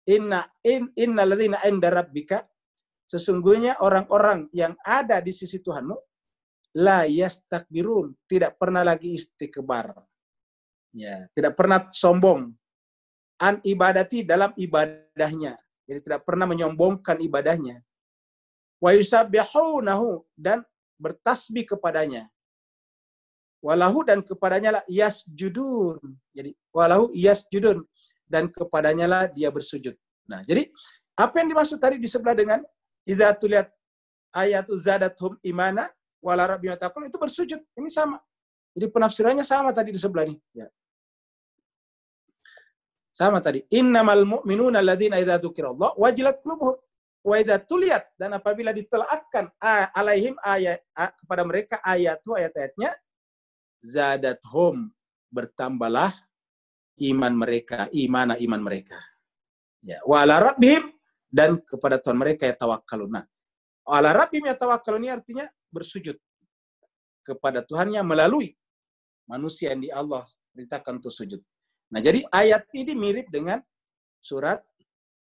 Innal ladzina inda rabbika, sesungguhnya orang-orang yang ada di sisi Tuhanmu, la yastakbirun, tidak pernah lagi istikbar. Ya, tidak pernah sombong. An ibadati, dalam ibadahnya. Jadi tidak pernah menyombongkan ibadahnya. Wa yusabbihunahu, dan bertasbih kepadanya. Walahu, dan kepadanya lah yasjudun. Jadi walahu yasjudun, dan kepadanya lah dia bersujud. Nah, jadi apa yang dimaksud tadi di sebelah dengan idza tuliyat ayatu zadathum imana wala rabbihim yataqun, itu bersujud. Ini sama. Jadi penafsirannya sama tadi di sebelah ini. Ya. Sama tadi. Innamal mu'minuna alladzina idza dzukirallah wajilat qulubuhum wa idza tuliyat, dan apabila ditelaahkan alaihim ayat kepada mereka ayat-ayatnya, zadathum, bertambahlah iman mereka, iman mereka. Ya, wa ala rabbihim, dan kepada Tuhan mereka ya tawakkaluna. Ala rabbihim ya tawakkalun ini artinya bersujud kepada Tuhannya melalui manusia yang di Allah perintahkan untuk sujud. Nah, jadi ayat ini mirip dengan surat,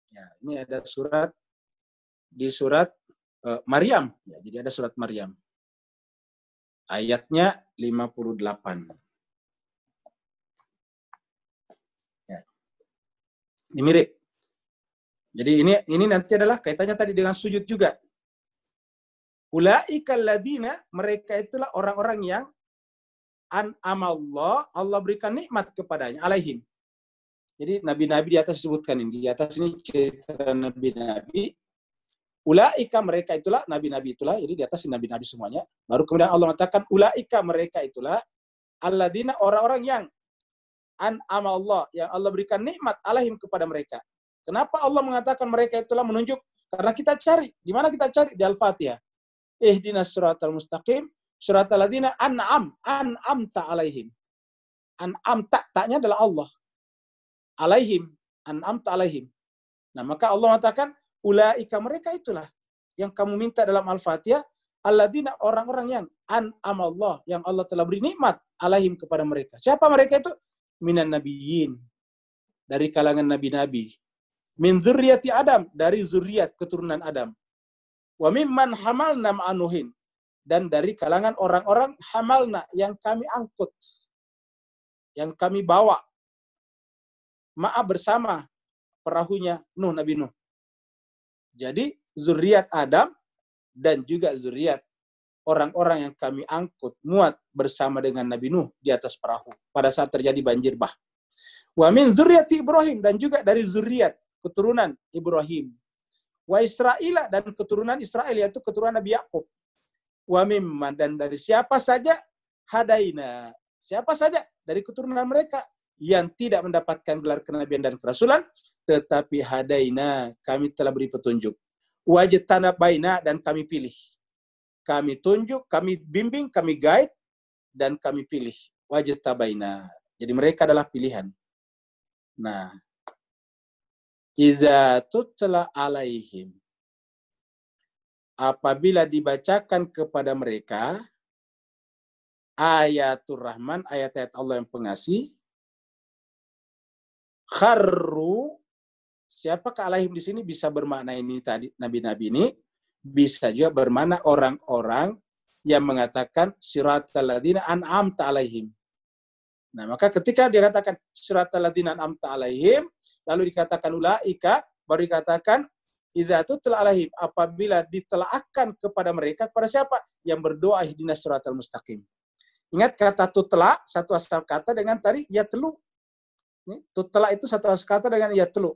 ya, ini ada surat di surat Maryam. Ya, jadi ada surat Maryam. Ayatnya 58. Ya. Ini mirip. Jadi ini nanti adalah kaitannya tadi dengan sujud juga. Ulaikal ladina, mereka itulah orang-orang yang an'amallah, Allah berikan nikmat kepadanya, alaihim. Jadi nabi-nabi di atas disebutkan ini. Di atas ini cerita nabi-nabi. Ulaika, mereka itulah, nabi-nabi itulah. Jadi di atas ini nabi-nabi semuanya. Baru kemudian Allah mengatakan, ulaika, mereka itulah, alladina, orang-orang yang an'amallah, yang Allah berikan nikmat alaihim kepada mereka. Kenapa Allah mengatakan mereka itulah menunjuk? Karena kita cari. Di mana kita cari? Di Al-Fatihah. Ihdinas siratal mustaqim, siratal ladzina an'amta alaihim. An'amta, taknya adalah Allah. Alaihim, an'amta alaihim. Nah, maka Allah mengatakan, ulaika, mereka itulah yang kamu minta dalam Al-Fatihah, alladzina, orang-orang yang an'amallah, yang Allah telah beri nikmat alaihim kepada mereka. Siapa mereka itu? Minan nabiyyin, dari kalangan nabi-nabi. Min dzurriyyati Adam, dari zuriat keturunan Adam. Wa mimman hamalna ma'anuhin, dan dari kalangan orang-orang hamalna, yang kami angkut, yang kami bawa ma'a, bersama perahunya Nuh, Nabi Nuh. Jadi zuriat Adam dan juga zuriat orang-orang yang kami angkut, muat bersama dengan Nabi Nuh di atas perahu pada saat terjadi banjir bah. Wa min zuriati Ibrahim, dan juga dari zuriat keturunan Ibrahim. Wa Israila, dan keturunan Israel, yaitu keturunan Nabi Yakub. Wa mimman, dan dari siapa saja, hadaina, siapa saja dari keturunan mereka yang tidak mendapatkan gelar kenabian dan kerasulan, tetapi hadaina, kami telah beri petunjuk. Wajtana baina, dan kami pilih. Kami tunjuk, kami bimbing, kami guide, dan kami pilih. Wajtabaina. Jadi mereka adalah pilihan. Nah, iza tutla alaihim, apabila dibacakan kepada mereka ayatul Rahman, ayat-ayat Allah yang pengasih, kharru, siapakah alaihim di sini bisa bermakna ini tadi nabi-nabi ini, bisa juga bermakna orang-orang yang mengatakan siratal ladzina an'amta alaihim. Nah, maka ketika dia katakan siratal ladzina an'amta alaihim, lalu dikatakan ulaika, baru dikatakan idza tutla alaihim, apabila ditelaahkan kepada mereka, kepada siapa? Yang berdoa ihdinas siratal mustaqim. Ingat kata tutla, satu asal kata dengan tadi yatlu. Tutla itu satu asal kata dengan yatlu.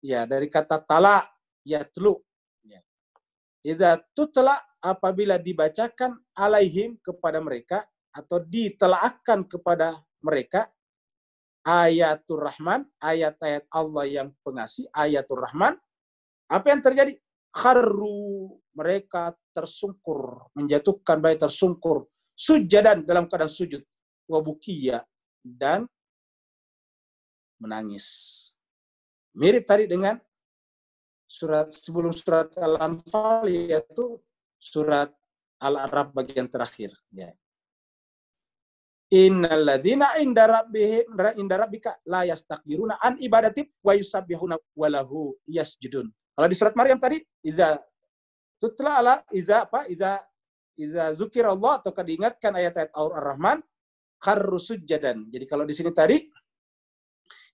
Ya, dari kata tala, yatlu. Ya. Idza tutla, apabila dibacakan alaihim kepada mereka, atau ditelaahkan kepada mereka, ayatul Rahman, ayat-ayat Allah yang pengasih, ayatul Rahman, apa yang terjadi? Kharru, mereka tersungkur, menjatuhkan bayi tersungkur, sujadan, dalam keadaan sujud, wabukiya, dan menangis. Mirip tadi dengan surat sebelum surat Al-Anfal, yaitu surat Al-A'raf bagian terakhir. Ya. Innal ladzina inda rabbika la yastakbiruna an ibadati wa yusabbihuna wa lahu yasjudun. Kalau di surat Maryam tadi, iza tutla ala iza zukirallah, atau diingatkan ayat-ayat Ar-Rahman, kharru sujadan. Jadi kalau di sini tadi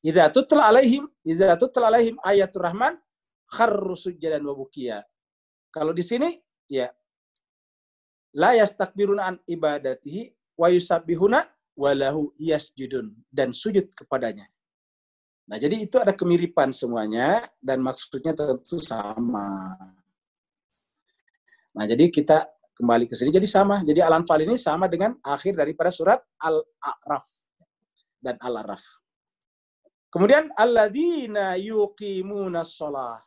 iza tutla alaihim ayatul Rahman, kharru sujadan wa bukiya. Kalau di sini ya la yastakbiruna an ibadatihi wa yusabbihuna wa lahu yasjudun, dan sujud kepadanya. Nah, jadi itu ada kemiripan semuanya dan maksudnya tentu sama. Nah, jadi kita kembali ke sini, jadi sama. Jadi Al-Anfal ini sama dengan akhir daripada surat Al-A'raf dan Al-A'raf. Kemudian alladzina yuqimunas shalah.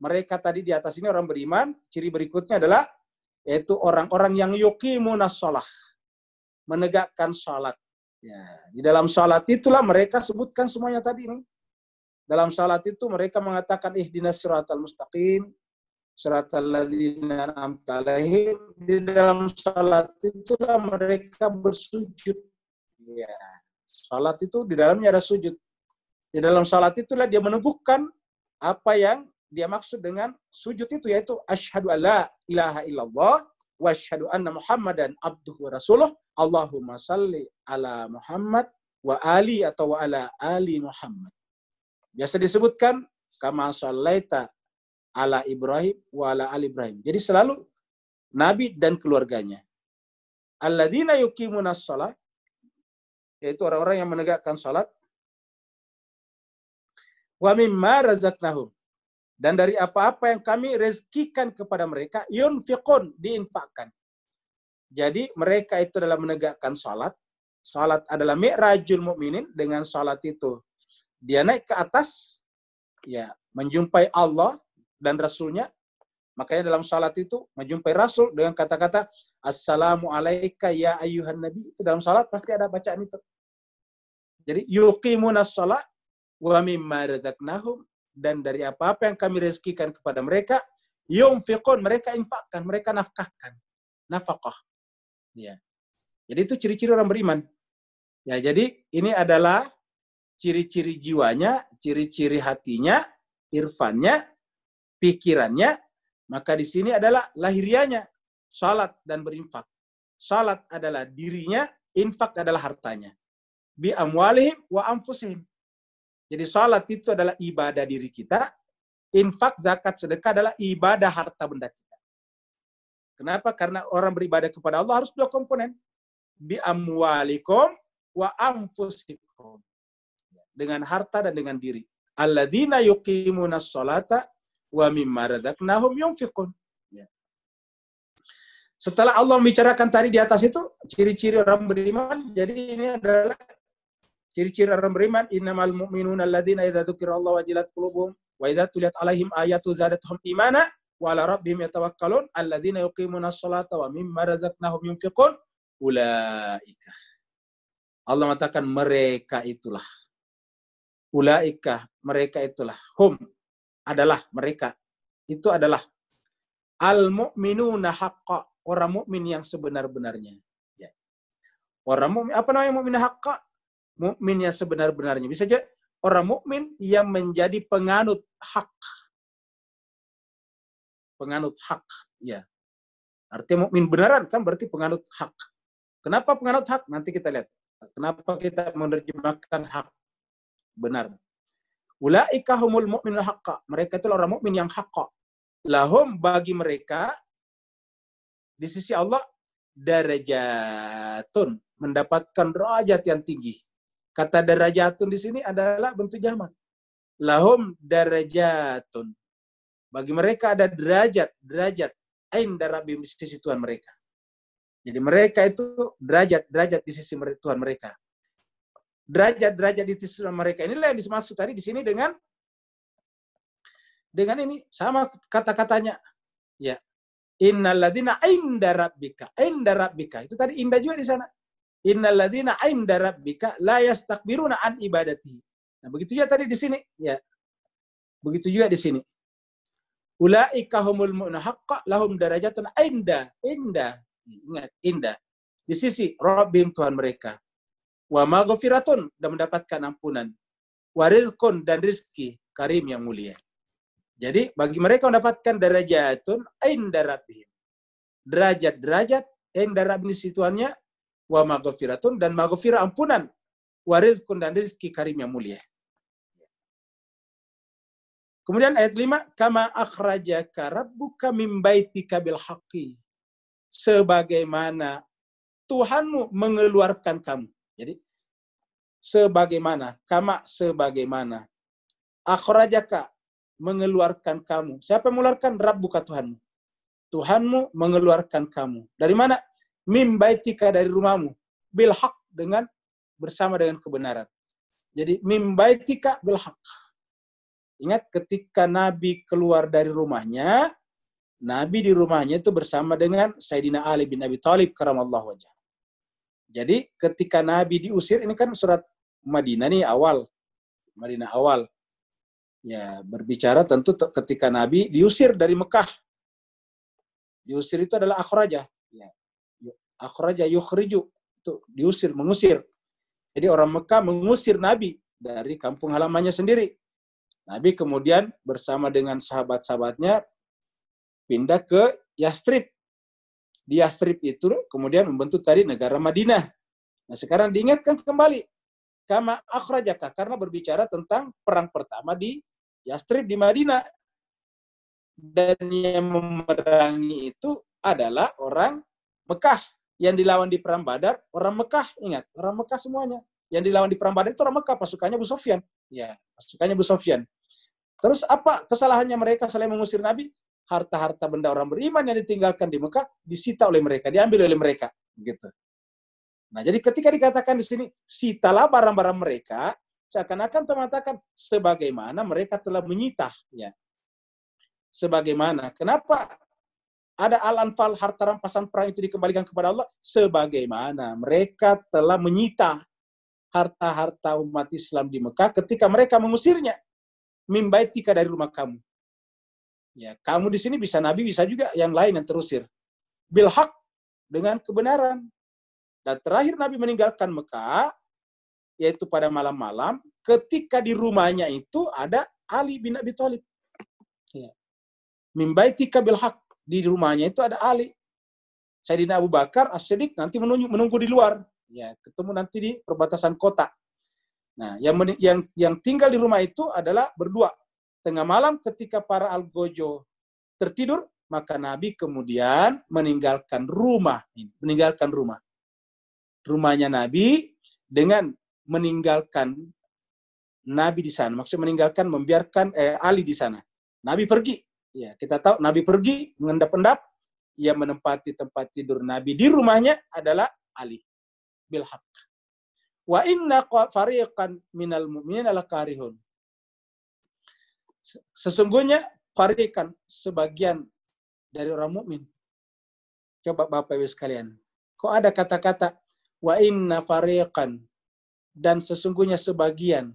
Mereka tadi di atas ini orang beriman, ciri berikutnya adalah yaitu orang-orang yang yuqimunas shalah, menegakkan salat. Ya, di dalam salat itulah mereka sebutkan semuanya tadi ini. Dalam salat itu mereka mengatakan ihdinas siratal mustaqim, siratal ladzina an'amta 'alaihim. Di dalam salat itulah mereka bersujud. Ya, salat itu di dalamnya ada sujud. Di dalam salat itulah dia meneguhkan apa yang dia maksud dengan sujud itu, yaitu asyhadu alla ilaha illallah wa asyhadu anna Muhammadan abduhu wa rasuluh. Allahumma salli ala Muhammad wa ali atau wa ala ali Muhammad. Biasa disebutkan kama shallaita ala Ibrahim wa ala ali Ibrahim. Jadi selalu Nabi dan keluarganya. Alladzina yuqimunas shalah, yaitu orang-orang yang menegakkan salat. Wa mimma razaqnahum, dan dari apa-apa yang kami rezekikan kepada mereka, yunfiqun, diinfakkan. Jadi mereka itu adalah menegakkan salat. Salat adalah mi'rajul mukminin. Dengan salat itu dia naik ke atas, ya, menjumpai Allah dan Rasulnya. Makanya dalam salat itu menjumpai Rasul dengan kata-kata assalamu alayka ya ayyuhan nabi. Itu dalam salat pasti ada bacaan itu. Jadi yuqimunas shalah wa mimma razaqnahum, dan dari apa-apa yang kami rezekikan kepada mereka, yunfiqun, mereka infakkan, mereka nafkahkan. Nafkah. Ya. Jadi itu ciri-ciri orang beriman. Ya, jadi ini adalah ciri-ciri jiwanya, ciri-ciri hatinya, irfannya, pikirannya. Maka di sini adalah lahirianya, salat dan berinfak. Salat adalah dirinya, infak adalah hartanya. Bi amwalihim wa anfusihim. Jadi salat itu adalah ibadah diri kita, infak, zakat, sedekah adalah ibadah harta benda kita. Kenapa? Karena orang beribadah kepada Allah harus dua komponen. Bi amwalikum wa anfusikum. Dengan harta dan dengan diri. Alladzina yuqimunas sholata wa mimma razaqnahum yunfiqun. Setelah Allah membicarakan tadi di atas itu, ciri-ciri orang beriman, jadi ini adalah ciri-ciri orang beriman, innamal mu'minuna alladzina idza dzukirallahu wajilat qulubuhum wa idza tuliyat alaihim ayatu zadatuhum imana wa ala rabbihim yatawakkalun alladzina yuqimunas sholata wa mimma razaqnahum yunfiqun ulaika. Allah mengatakan mereka itulah. Ulaika, mereka itulah. Hum adalah mereka. Itu adalah al-mu'minuna haqqa, orang mukmin yang sebenar-benarnya. Ya. Orang mukmin, apa namanya mukmin haqqa? Mukmin yang sebenar-benarnya. Bisa saja orang mukmin yang menjadi penganut hak. Penganut hak, ya. Artinya mukmin benaran kan berarti penganut hak. Kenapa penganut hak? Nanti kita lihat. Kenapa kita menerjemahkan hak benar? Ulaika humul mu'minul haqqa. Mereka itu orang mukmin yang haqqa. Lahum, bagi mereka di sisi Allah darajatun, mendapatkan derajat yang tinggi. Kata darajatun di sini adalah bentuk jamak. Lahum darajatun. Bagi mereka ada derajat inda rabbihim, di sisi Tuhan mereka. Jadi mereka itu derajat di sisi Tuhan mereka. Derajat di sisi Tuhan mereka. Inilah yang dimaksud tadi di sini dengan ini sama kata-katanya. Ya. Innalladzina inda rabbika. Inda rabbika. Itu tadi inda juga di sana. Innalladzina inda rabbika la yastakbiruna an ibadati. Nah, begitu juga tadi di sini, ya. Begitu juga di sini. Ulaika humul mu'minuna haqqa lahum darajatun inda. Ingat, inda. Di sisi Rabbim, Tuhan mereka. Wa maghfiratun, dan mendapatkan ampunan. Wa rizqun, dan rizki karim yang mulia. Jadi bagi mereka mendapatkan darajatun inda rabbihim. Derajat inda rabbihim, di Tuhannya. Wa maghfiratun, dan maghfirah ampunan. Wa rizqun, dan rizki karim yang mulia. Kemudian ayat 5, kama akhrajaka rabbuka min baitika bil haqqi. Sebagaimana Tuhanmu mengeluarkan kamu. Jadi sebagaimana, kama sebagaimana, akhrajaka mengeluarkan kamu. Siapa yang mengeluarkan? Rabbuka, Tuhanmu. Tuhanmu mengeluarkan kamu. Dari mana? Min baitika, dari rumahmu. Bil haq, bersama dengan kebenaran. Jadi mim baitika bil haq. Ingat ketika Nabi keluar dari rumahnya, Nabi di rumahnya itu bersama dengan Sayyidina Ali bin Abi Thalib karamallahu wajhah. Jadi ketika Nabi diusir, ini kan surat Madinah nih awal. Madinah awal. Ya, berbicara tentu ketika Nabi diusir dari Mekah. Diusir itu adalah akhraja. Ya. Akhraja yukhriju. Itu diusir, mengusir. Jadi orang Mekah mengusir Nabi dari kampung halamannya sendiri. Nabi kemudian bersama dengan sahabat-sahabatnya pindah ke Yastrib. Di Yastrib itu kemudian membentuk tadi negara Madinah. Nah sekarang diingatkan kembali. Kama akhrajaka, karena berbicara tentang perang pertama di Yastrib di Madinah. Dan yang memerangi itu adalah orang Mekah. Yang dilawan di perang Badar, orang Mekah. Ingat, orang Mekah semuanya. Yang dilawan di perang Badar itu orang Mekah, pasukannya Abu Sufyan. Ya, pasukannya Abu Sufyan. Terus apa kesalahannya mereka selain mengusir Nabi? Harta-harta benda orang beriman yang ditinggalkan di Mekah disita oleh mereka, diambil oleh mereka, gitu. Nah, jadi ketika dikatakan di sini sitalah barang-barang mereka, seakan-akan mengatakan sebagaimana mereka telah menyita, ya. Sebagaimana. Kenapa ada al-anfal harta rampasan perang itu dikembalikan kepada Allah? Sebagaimana mereka telah menyita harta-harta umat Islam di Mekah ketika mereka mengusirnya. Mimbaitika dari rumah kamu. Ya, kamu di sini bisa Nabi, bisa juga yang lain yang terusir. Bil haq, dengan kebenaran. Dan terakhir Nabi meninggalkan Mekah, yaitu pada malam-malam, ketika di rumahnya itu ada Ali bin Abi Thalib. Ya. Mimbaitika bil haq, di rumahnya itu ada Ali. Sayyidina Abu Bakar As-Siddiq nanti menunggu di luar. Ya, ketemu nanti di perbatasan kota. Nah, yang tinggal di rumah itu adalah berdua. Tengah malam ketika para algojo tertidur, maka Nabi kemudian meninggalkan rumah. Meninggalkan rumah. Rumahnya Nabi dengan meninggalkan Nabi di sana. Maksudnya meninggalkan, membiarkan Ali di sana. Nabi pergi. Ya, kita tahu Nabi pergi mengendap-endap. Yang menempati tempat tidur Nabi di rumahnya adalah Ali. Bil haq. Wa inna fariqan minal mu'minin ala karihun. Sesungguhnya fariqan, sebagian dari orang mukmin. Coba Bapak Ibu sekalian. Kok ada kata-kata wa inna fariqan, dan sesungguhnya sebagian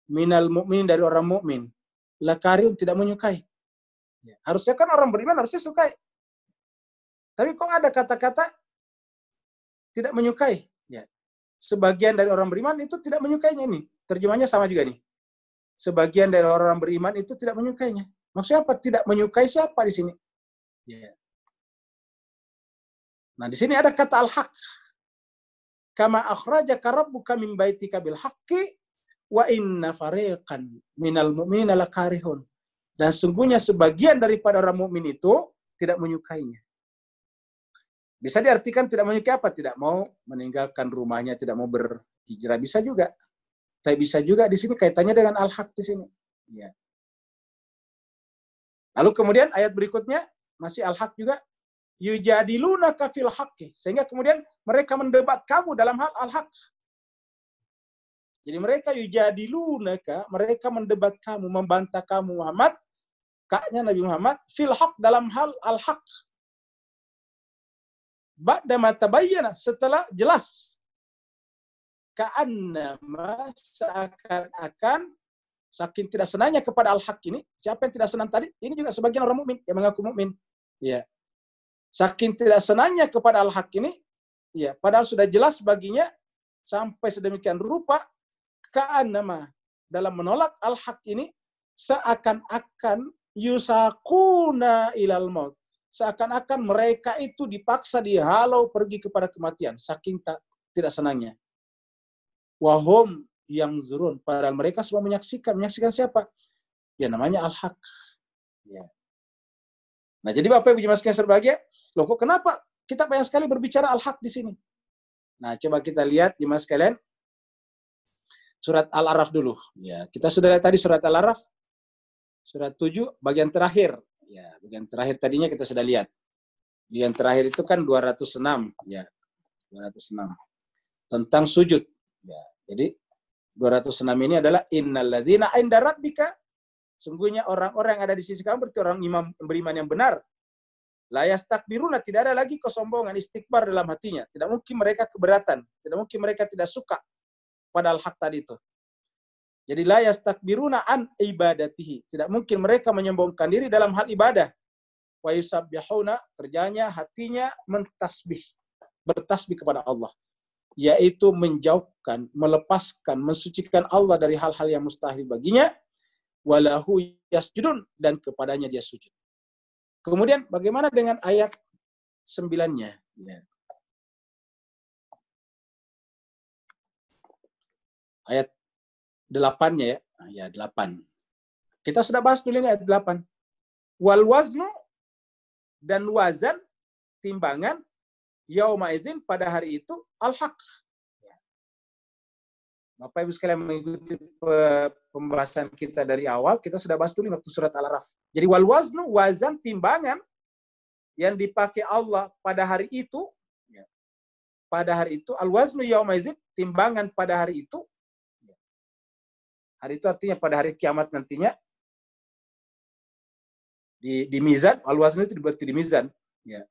minal mu'minin, dari orang mukmin, la karihun, tidak menyukai. Harusnya kan orang beriman harusnya sukai. Tapi kok ada kata-kata tidak menyukai? Ya. Sebagian dari orang beriman itu tidak menyukainya ini. Terjemahnya sama juga nih. Sebagian dari orang beriman itu tidak menyukainya. Maksudnya apa? Tidak menyukai siapa di sini? Ya. Nah, di sini ada kata al-haq. Kama akhrajaka rabbuka min baitika bil haqqi wa inna fariqan minal mu'minina lakarihun. Dan sungguhnya sebagian daripada orang mukmin itu tidak menyukainya. Bisa diartikan tidak menyukai apa? Tidak mau meninggalkan rumahnya, tidak mau berhijrah. Bisa juga. Tapi bisa juga di sini kaitannya dengan al-haq di sini. Ya. Lalu kemudian ayat berikutnya masih al-haq juga. Yujadilunaka fil haqqi. Sehingga kemudian mereka mendebat kamu dalam hal al-haq. Jadi mereka yujadilunaka, mereka mendebat kamu, membantah kamu Muhammad, kaknya Nabi Muhammad, fil haq, dalam hal al-haq. Ba'dama tabayyana, setelah jelas. Ka'annama, seakan-akan, saking tidak senangnya kepada al-haq ini. Siapa yang tidak senang tadi? Ini juga sebagian orang mukmin yang mengaku mukmin. Ya. Saking tidak senangnya kepada al-haq ini, ya, padahal sudah jelas baginya sampai sedemikian rupa, ka'annama, dalam menolak al-haq ini, seakan-akan yusakuna ilal maut. Seakan-akan mereka itu dipaksa, dihalau pergi kepada kematian, saking tidak senangnya. Wahum yang zurun, padahal mereka semua menyaksikan siapa? Ya namanya al-haq. Ya. Nah jadi Bapak Ibu jemaah sekalian berbahagia, loh kok kenapa kita banyak sekali berbicara al-haq di sini? Nah coba kita lihat jemaah sekalian surat Al-A'raf dulu. Ya kita sudah lihat tadi surat Al-A'raf, surat 7 bagian terakhir. Ya, bagian terakhir tadinya kita sudah lihat. Bagian terakhir itu kan 206, ya. 206. Tentang sujud. Ya, jadi 206 ini adalah innalladzina 'inda rabbika, sungguhnya orang-orang yang ada di sisi kamu berarti orang beriman yang benar. La yastakbiruna, tidak ada lagi kesombongan, istikbar dalam hatinya. Tidak mungkin mereka keberatan, tidak mungkin mereka tidak suka pada al-haq tadi itu. Jadi la yastakbiruna an ibadatihi, tidak mungkin mereka menyombongkan diri dalam hal ibadah. Wa yusabbihuna, kerjanya hatinya mentasbih, bertasbih kepada Allah, yaitu menjauhkan, melepaskan, mensucikan Allah dari hal-hal yang mustahil baginya. Walahu yasjudun, dan kepadanya dia sujud. Kemudian bagaimana dengan ayat 9-nya? Ya. Ayat 8-nya ya. Ya, 8. Kita sudah bahas dulu ini ayat 8. Wal waznu, dan wazan, timbangan, yauma idzin, pada hari itu, al-haq. Bapak Ibu sekalian mengikuti pembahasan kita dari awal, kita sudah bahas dulu waktu surat Al-Araf. Jadi wal waznu, wazan, timbangan yang dipakai Allah pada hari itu, pada hari itu, al waznu yauma idzin, timbangan pada hari itu. Hari itu artinya pada hari kiamat nantinya, di mizan, al waznu itu berarti di mizan. Ya.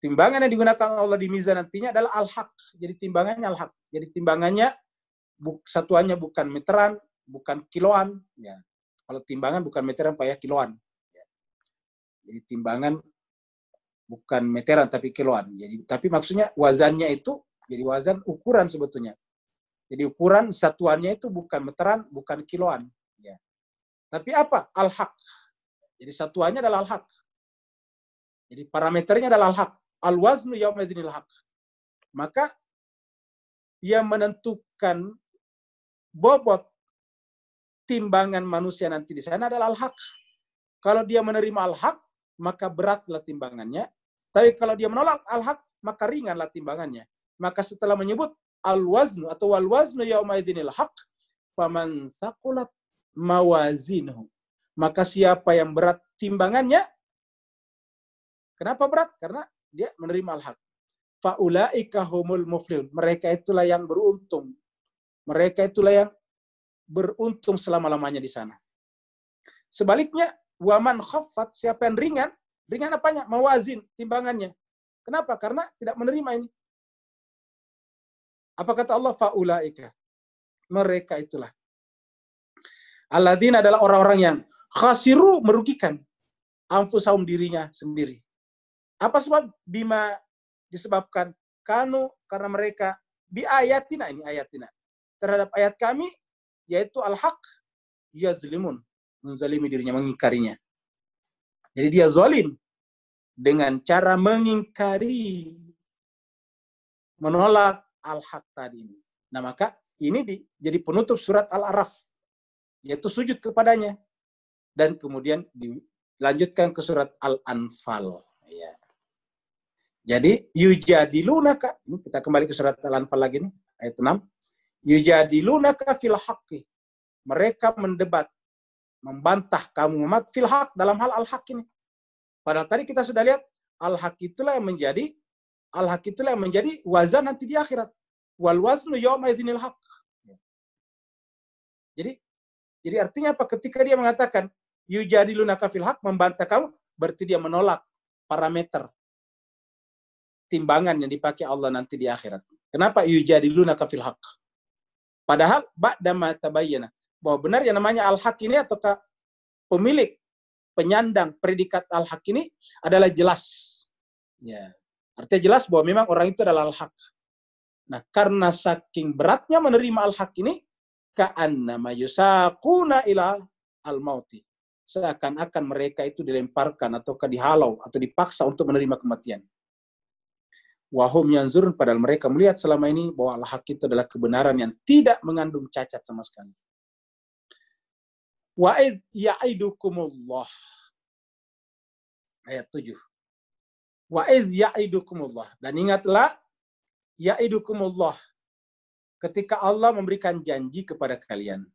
Timbangan yang digunakan Allah di mizan nantinya adalah al-haq. Jadi timbangannya al-haq. Jadi timbangannya satuannya bukan meteran, bukan kiloan. Ya. Kalau timbangan bukan meteran, Pak ya, kiloan. Ya. Jadi timbangan bukan meteran tapi kiloan. Jadi, tapi maksudnya wazannya itu, jadi wazan ukuran sebetulnya. Jadi ukuran satuannya itu bukan meteran, bukan kiloan. Ya. Tapi apa? Al-haq. Jadi satuannya adalah al-haq. Jadi parameternya adalah al-haq. Al-waznu yauma idzinil haq. Maka yang menentukan bobot timbangan manusia nanti di sana adalah al-haq. Kalau dia menerima al-haq, maka beratlah timbangannya. Tapi kalau dia menolak al-haq, maka ringanlah timbangannya. Maka setelah menyebut al-waznu atau wal-waznu yauma idzinil haq, faman saqulat mawazinuhu. Maka siapa yang berat timbangannya? Kenapa berat? Karena dia menerima al-haq. Faulaika humul muflihun. Mereka itulah yang beruntung. Mereka itulah yang beruntung selama-lamanya di sana. Sebaliknya, waman khaffat, siapa yang ringan? Ringan apanya? Mawazin, timbangannya. Kenapa? Karena tidak menerima ini. Apa kata Allah? Faulaika. Mereka itulah. Alladzina adalah orang-orang yang khasiru, merugikan. Anfusahum, dirinya sendiri. Apa sebab? Bima, disebabkan kanu, karena mereka bi ayatina, ini ayatina, terhadap ayat kami, yaitu al-haq, yazlimun, menzalimi dirinya, mengingkarinya. Jadi dia zalim dengan cara mengingkari, menolak al-haq tadi ini. Nah, maka ini jadi penutup surat Al-Araf, yaitu sujud kepadanya. Dan kemudian dilanjutkan ke surat Al-Anfal. Ya. Jadi yujadilunaka, ini kita kembali ke surat Al-Anfal lagi nih, ayat 6. Yujadilunaka fil haqqi. Mereka mendebat, membantah kamu Muhammad fil haq, dalam hal al-haq ini. Padahal tadi kita sudah lihat al-haq itulah yang menjadi wazan nanti di akhirat. Wal waznu yauma idzinil haq. Jadi artinya apa? Ketika dia mengatakan yujadilunaka fil haq, membantah kamu, berarti dia menolak parameter timbangan yang dipakai Allah nanti di akhirat. Kenapa yujadilunaka fil haq? Padahal ba'dama tabayyana, bahwa benar yang namanya al-haq ini ataukah pemilik, penyandang predikat al-haq ini adalah jelas. Ya. Artinya jelas bahwa memang orang itu adalah al-haq. Nah, karena saking beratnya menerima al-haq ini, ka'annama yusaquna ila al-mauti. Seakan-akan mereka itu dilemparkan ataukah dihalau atau dipaksa untuk menerima kematian. Wahum yanzurun, padahal mereka melihat selama ini bahwa al-haq itu adalah kebenaran yang tidak mengandung cacat sama sekali. Wa id ya'idukumullah. Ayat 7. Wa iz ya'idukumullah. Dan ingatlah, ya'idukumullah, ketika Allah memberikan janji kepada kalian.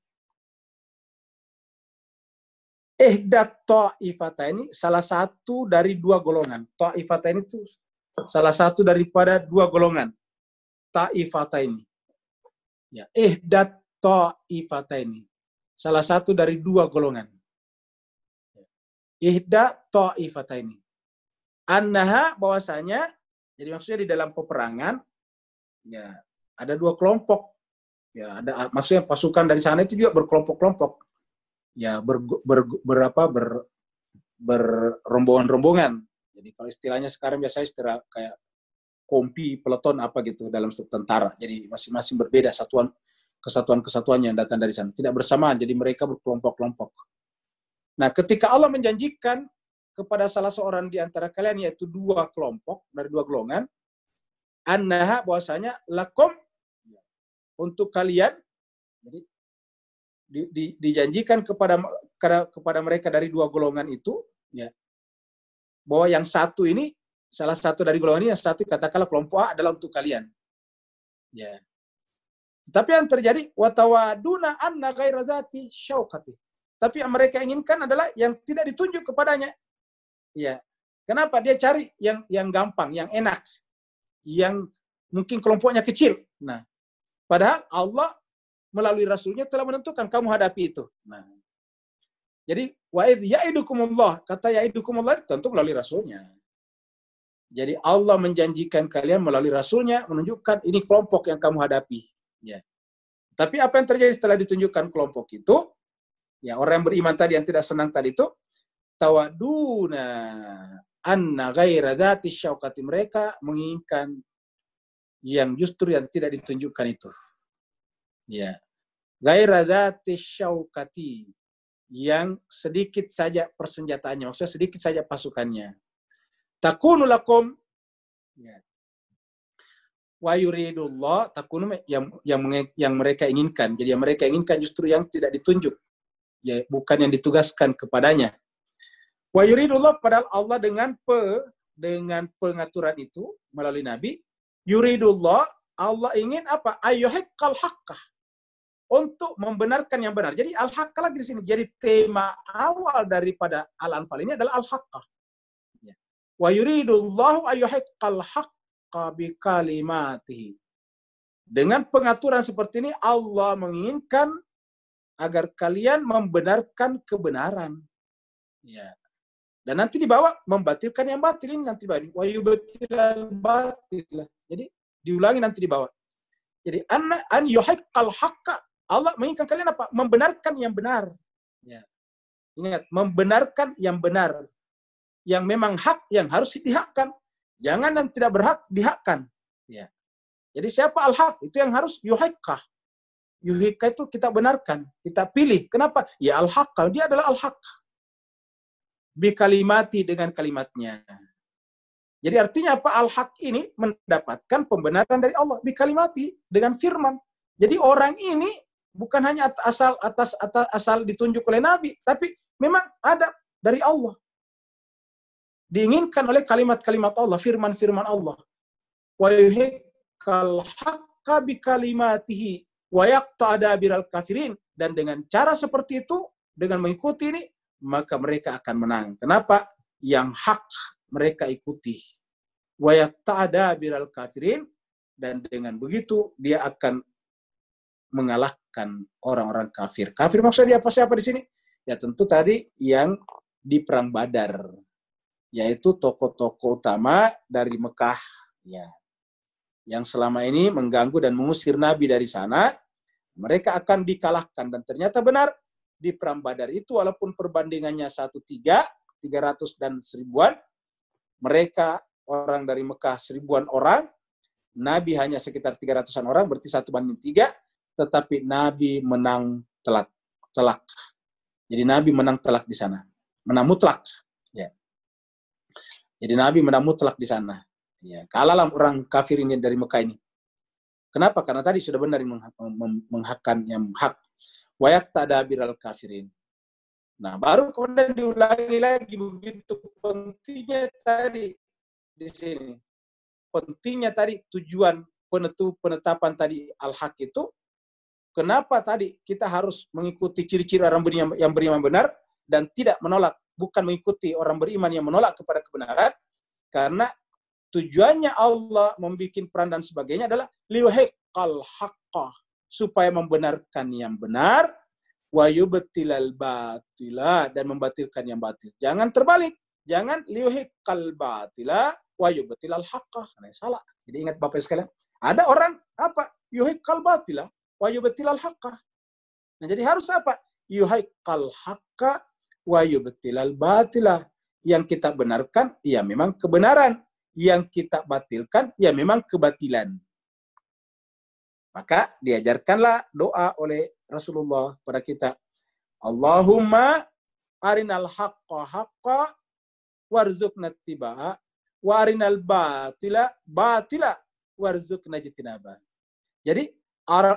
Ihdat ta'ifataini, salah satu dari dua golongan. Ta'ifataini itu salah satu daripada dua golongan. Ta'ifataini. Ya, ihdat ta'ifataini. Salah satu dari dua golongan. Ihda ta'ifataini. Annaha, bahwasanya, jadi maksudnya di dalam peperangan ya ada dua kelompok. Ya, ada maksudnya pasukan dari sana itu juga berkelompok-kelompok. Ya, berrombongan-rombongan. Jadi kalau istilahnya sekarang biasanya istilah kayak kompi, peleton apa gitu dalam tentara. Jadi masing-masing berbeda kesatuan-kesatuannya yang datang dari sana. Tidak bersamaan, jadi mereka berkelompok-kelompok. Nah, ketika Allah menjanjikan kepada salah seorang di antara kalian, yaitu dua kelompok dari dua golongan, annaha, bahwasanya lakum, untuk kalian, jadi dijanjikan kepada mereka dari dua golongan itu, ya, bahwa yang satu ini, salah satu dari golongan ini, yang satu katakanlah kelompok A adalah untuk kalian. Ya. Tapi yang terjadi, watawaduna anna ghaira dzati syaukati. Tapi yang mereka inginkan adalah yang tidak ditunjuk kepadanya. Ya. Kenapa? Dia cari yang gampang, yang enak, yang mungkin kelompoknya kecil. Nah, padahal Allah melalui Rasulnya telah menentukan kamu hadapi itu. Nah, jadi wa idh ya'idukumullah, kata ya'idukumullah tentu melalui Rasulnya. Jadi Allah menjanjikan kalian melalui Rasulnya, menunjukkan ini kelompok yang kamu hadapi. Ya. Tapi apa yang terjadi setelah ditunjukkan kelompok itu? Ya, orang yang beriman tadi yang tidak senang tadi itu, tawaduna anna ghaira dzati syaukati, mereka menginginkan yang justru yang tidak ditunjukkan itu. Ya. Ghaira dzati syaukati, yang sedikit saja persenjataannya, maksudnya sedikit saja pasukannya. Takunu lakum, ya. Wa yuridullah, takunu yang mereka inginkan. Jadi yang mereka inginkan justru yang tidak ditunjuk, ya, bukan yang ditugaskan kepadanya. Wa yuridullah, padahal Allah dengan pengaturan itu melalui Nabi, yuridullah, Allah ingin apa? Ayyuhiqqal haqqah, untuk membenarkan yang benar. Jadi al-haqqah lagi di sini. Jadi tema awal daripada Al-Anfal ini adalah al-haqqah. Wa yuridullahu ayyuhiqqal haqqa bi kalimatihi. Dengan pengaturan seperti ini Allah menginginkan agar kalian membenarkan kebenaran. Ya. Dan nanti dibawa membatilkan yang batil ini nanti dibawa. Wa yubtilal batil. Jadi diulangi nanti dibawa. Jadi an yuhiqqal haqqa, Allah menginginkan kalian apa? Membenarkan yang benar. Ya. Ingat, membenarkan yang benar. Yang memang hak, yang harus dihakkan. Jangan yang tidak berhak dihakkan. Ya. Jadi siapa al-haq? Itu yang harus yuhiqqah. Yuhiqqah itu kita benarkan, kita pilih. Kenapa? Ya al-haqqa, dia adalah al-haq. Bi kalimati, dengan kalimatnya. Jadi artinya apa? Al-haq ini mendapatkan pembenaran dari Allah. Bi kalimati, dengan firman. Jadi orang ini bukan hanya asal ditunjuk oleh Nabi, tapi memang ada dari Allah. Diinginkan oleh kalimat-kalimat Allah, firman-firman Allah. Wa yuhiqqal haqqa bi kalimatihi wa yaqta'da biral kafirin, dan dengan cara seperti itu, dengan mengikuti ini, maka mereka akan menang. Kenapa? Yang hak mereka ikuti. Wa yaqta'da biral kafirin, dan dengan begitu dia akan mengalahkan orang-orang kafir. Kafir maksudnya siapa di sini? Ya tentu tadi yang di perang Badar, yaitu tokoh-tokoh utama dari Mekah, ya, yang selama ini mengganggu dan mengusir Nabi dari sana. Mereka akan dikalahkan, dan ternyata benar di perang Badar itu walaupun perbandingannya 300 dan 1000-an, mereka orang dari Mekah 1000-an orang, Nabi hanya sekitar 300-an orang, berarti 1/3, tetapi Nabi menang telak. Jadi Nabi menang telak di sana, menang mutlak. Ya. Jadi Nabi menang mutlak di sana. Ya, kalahlah orang kafir ini dari Mekah ini. Kenapa? Karena tadi sudah benar menghakkan yang hak. Wa yaqtada biral kafirin. Nah, baru kemudian diulangi lagi, begitu pentingnya tadi di sini. Pentingnya tadi tujuan penetapan tadi al-haq itu. Kenapa tadi kita harus mengikuti ciri-ciri orang yang beriman benar dan tidak menolak, bukan mengikuti orang beriman yang menolak kepada kebenaran? Karena tujuannya Allah membuat peran dan sebagainya adalah liyuhiqqal haqqah, supaya membenarkan yang benar, wa yubtilal batila, dan membatilkan yang batil. Jangan terbalik. Jangan liyuhiqqal batila wa yubtilal haqqa. Nah, salah. Jadi ingat Bapak sekalian, ada orang apa? Yuhiqqal batila wa yubtilal haqqa. Nah, jadi harus apa? Yuhiqqal haqqa wa yubtilal batila. Yang kita benarkan, ya memang kebenaran. Yang kita batilkan, ya memang kebatilan. Maka diajarkanlah doa oleh Rasulullah pada kita. Allahumma arinal haqqa haqqa warzuqna ittiba'a wa arinal batila batila warzuqna ijtinaba. Jadi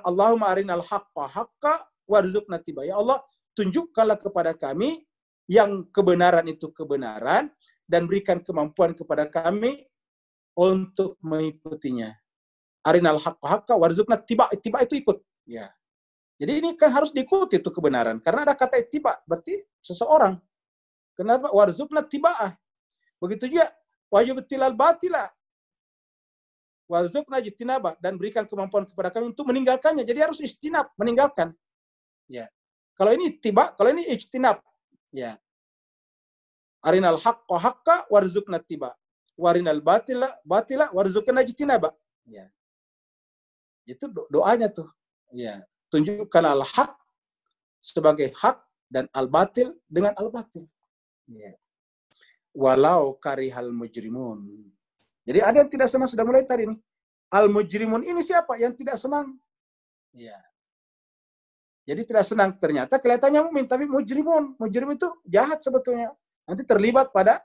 Allahumma arinal haqqa haqqa warzuqna ittiba'a. Ya Allah, tunjukkanlah kepada kami yang kebenaran itu kebenaran dan berikan kemampuan kepada kami untuk mengikutinya. Arinal haqqa haqqa warzuqna ittiba'. Ittiba' itu ikut. Ya. Jadi ini kan harus diikuti itu kebenaran. Karena ada kata ittiba', berarti seseorang. Kenapa? Warzuqna ittiba'ah. Begitu juga wa yubtilal batila warzuqna ijtinaba, dan berikan kemampuan kepada kami untuk meninggalkannya. Jadi harus istinab, meninggalkan. Ya. Kalau ini ittiba', kalau ini ijtinab. Ya. Arinal haqqa haqqa warzuqna ittiba'. Warinal batila batila warzuqna ijtinaba. Ya. Itu doanya tuh. Ya. Tunjukkan al-haq sebagai hak dan al-batil dengan al-batil. Ya. Walau karihal mujrimun. Jadi ada yang tidak senang, sudah mulai tadi nih. Al-mujrimun ini siapa? Yang tidak senang. Ya. Jadi tidak senang. Ternyata kelihatannya mukmin, tapi mujrimun. Mujrim itu jahat sebetulnya. Nanti terlibat pada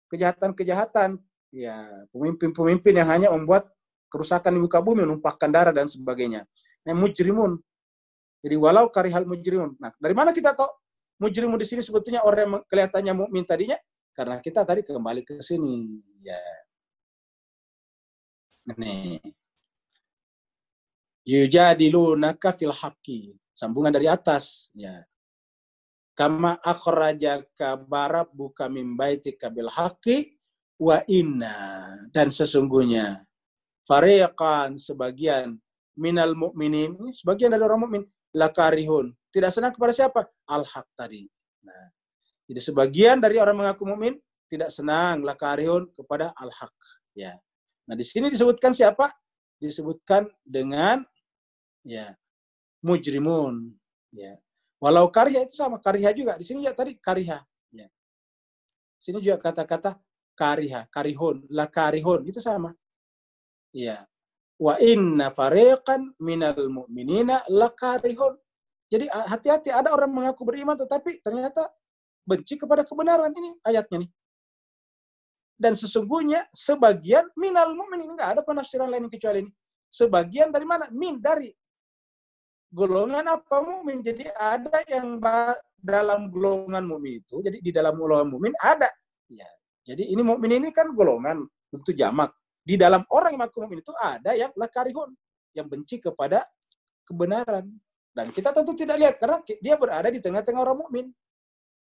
kejahatan-kejahatan. Ya, pemimpin-pemimpin yang hanya membuat kerusakan di muka bumi, menumpahkan darah dan sebagainya. Nah, mujrimun. Jadi walau karihal mujrimun. Nah, dari mana kita tahu mujrimun di sini sebetulnya orang yang kelihatannya mukmin tadinya? Karena kita tadi kembali ke sini. Ya. Nih. Yujadilunaka fil haqqi. Sambungan dari atas. Ya. Kama akhrajaka barabbuka min baitika bil haqqi wa inna. Dan sesungguhnya fariqan, sebagian minal mu'minin, sebagian dari orang mukmin, lakarihun, tidak senang kepada siapa? Al-haq tadi. Nah, jadi sebagian dari orang mengaku mukmin tidak senang, lakarihun, kepada al-haq. Ya. Nah, di sini disebutkan siapa? Disebutkan dengan ya mujrimun. Ya. Walau karya itu sama, karya juga. Di sini juga tadi kariha. Ya. Sini juga kata-kata kariha, karihun, lakarihun, itu sama. Ya. Wa inna fariqan minal mu'minina lakarihun. Jadi hati-hati, ada orang mengaku beriman tetapi ternyata benci kepada kebenaran. Ini ayatnya nih. Dan sesungguhnya sebagian minal mu'minin, enggak ada penafsiran lain kecuali ini. Sebagian dari mana? Min, dari golongan apa mukmin. Jadi ada yang dalam golongan mukmin itu. Jadi di dalam golongan mukmin ada. Ya. Jadi ini mukmin ini kan golongan untuk jamak. Di dalam orang yang mengaku mukmin itu ada yang lakarihun, yang benci kepada kebenaran. Dan kita tentu tidak lihat karena dia berada di tengah-tengah orang mukmin.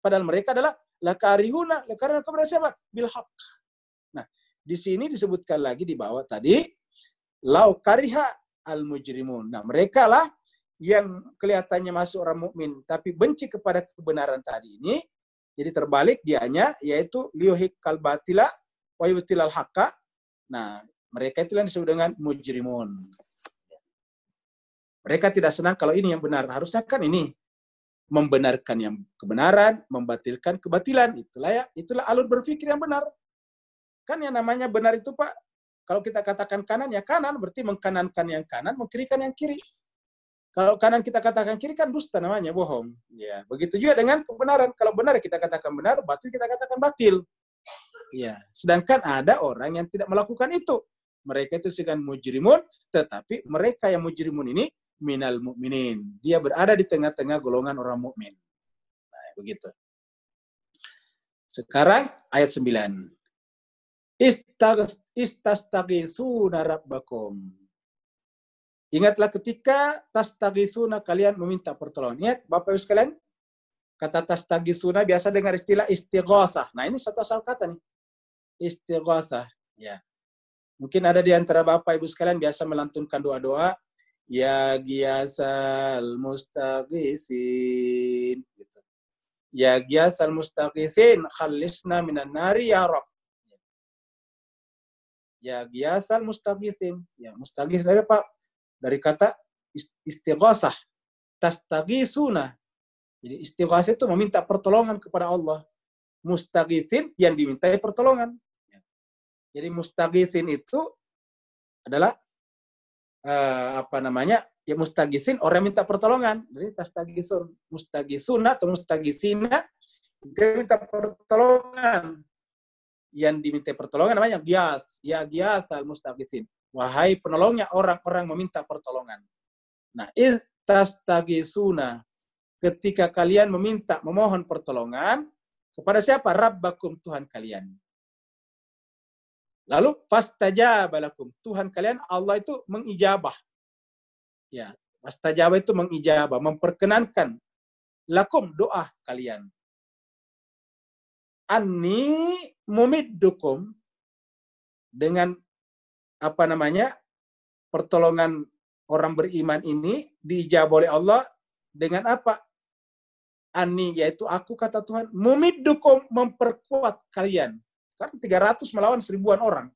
Padahal mereka adalah lakarihuna, lakarihuna kepada siapa? Bil haq. Nah, di sini disebutkan lagi di bawah tadi lau kariha al mujrimun. Nah, mereka lah yang kelihatannya masuk orang mukmin tapi benci kepada kebenaran tadi ini. Jadi terbalik dianya, yaitu liyuhiqqal batila wa yubtilal haqqa. Nah, mereka itu yang disebut dengan mujrimun. Mereka tidak senang kalau ini yang benar. Harusnya kan ini membenarkan yang kebenaran, membatilkan kebatilan. Itulah alur berpikir yang benar. Kan yang namanya benar itu, Pak, kalau kita katakan kanan, ya kanan, berarti mengkanankan yang kanan, mengkirikan yang kiri. Kalau kanan kita katakan kiri, kan dusta namanya, bohong. Ya, begitu juga dengan kebenaran. Kalau benar kita katakan benar, batil kita katakan batil. Ya, sedangkan ada orang yang tidak melakukan itu. Mereka itu disebut mujrimun, tetapi mereka yang mujrimun ini minal mu'minin. Dia berada di tengah-tengah golongan orang mukmin. Nah, begitu. Sekarang ayat 9. Istastaghisuna rabbakum. Ingatlah ketika tastaghisuna, kalian meminta pertolongan. Ingat Bapak Ibu sekalian, kata tastaghisuna biasa dengar istilah istighosah. Nah, ini satu asal kata nih. Istighosah. Ya. Mungkin ada di antara Bapak Ibu sekalian biasa melantunkan doa-doa, Ya giyasal mustaqisin. Gitu. Ya giyasal mustaqisin, khalisna minan nari ya Rabb. Ya giyasal mustaqisin. Ya mustaqis dari apa? Dari kata istighasah. Tastagisuna. Jadi istighasah itu meminta pertolongan kepada Allah. Mustaqisin yang dimintai pertolongan. Jadi mustaqisin itu adalah ya mustagisin orang minta pertolongan. Jadi tastagisun, mustagisuna atau mustagisina dia minta pertolongan. Yang diminta pertolongan namanya gias, ya gias al mustagisin. Wahai penolongnya orang-orang meminta pertolongan. Nah, tastagisuna ketika kalian memohon pertolongan kepada siapa? Rabbakum, Tuhan kalian. Lalu fastajaba lakum, Tuhan kalian Allah itu mengijabah. Ya, fastajaba itu mengijabah, memperkenankan lakum doa kalian. Anni mumiddukum dengan pertolongan orang beriman ini diijabah oleh Allah dengan apa? Anni yaitu aku kata Tuhan, mumiddukum memperkuat kalian. Kan 300 melawan 1000-an orang.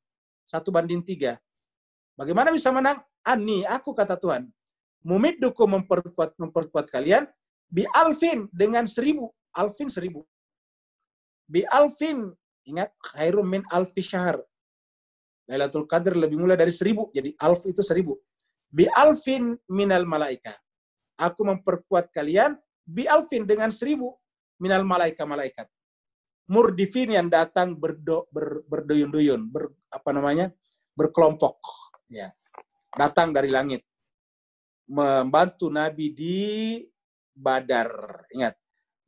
1:3. Bagaimana bisa menang? Anni, aku kata Tuhan. Mumiddukum memperkuat kalian. Bi alfin dengan 1000. Alfin 1000. Bi alfin, ingat, khairum min alfi syahr. Lailatul Qadar lebih mulia dari 1000. Jadi alf itu 1000. Bi alfin minal malaika. Aku memperkuat kalian. Bi alfin dengan 1000 minal malaika malaikat. Murdifin yang datang berduyun-duyun, berkelompok, ya, datang dari langit, membantu Nabi di Badar. Ingat,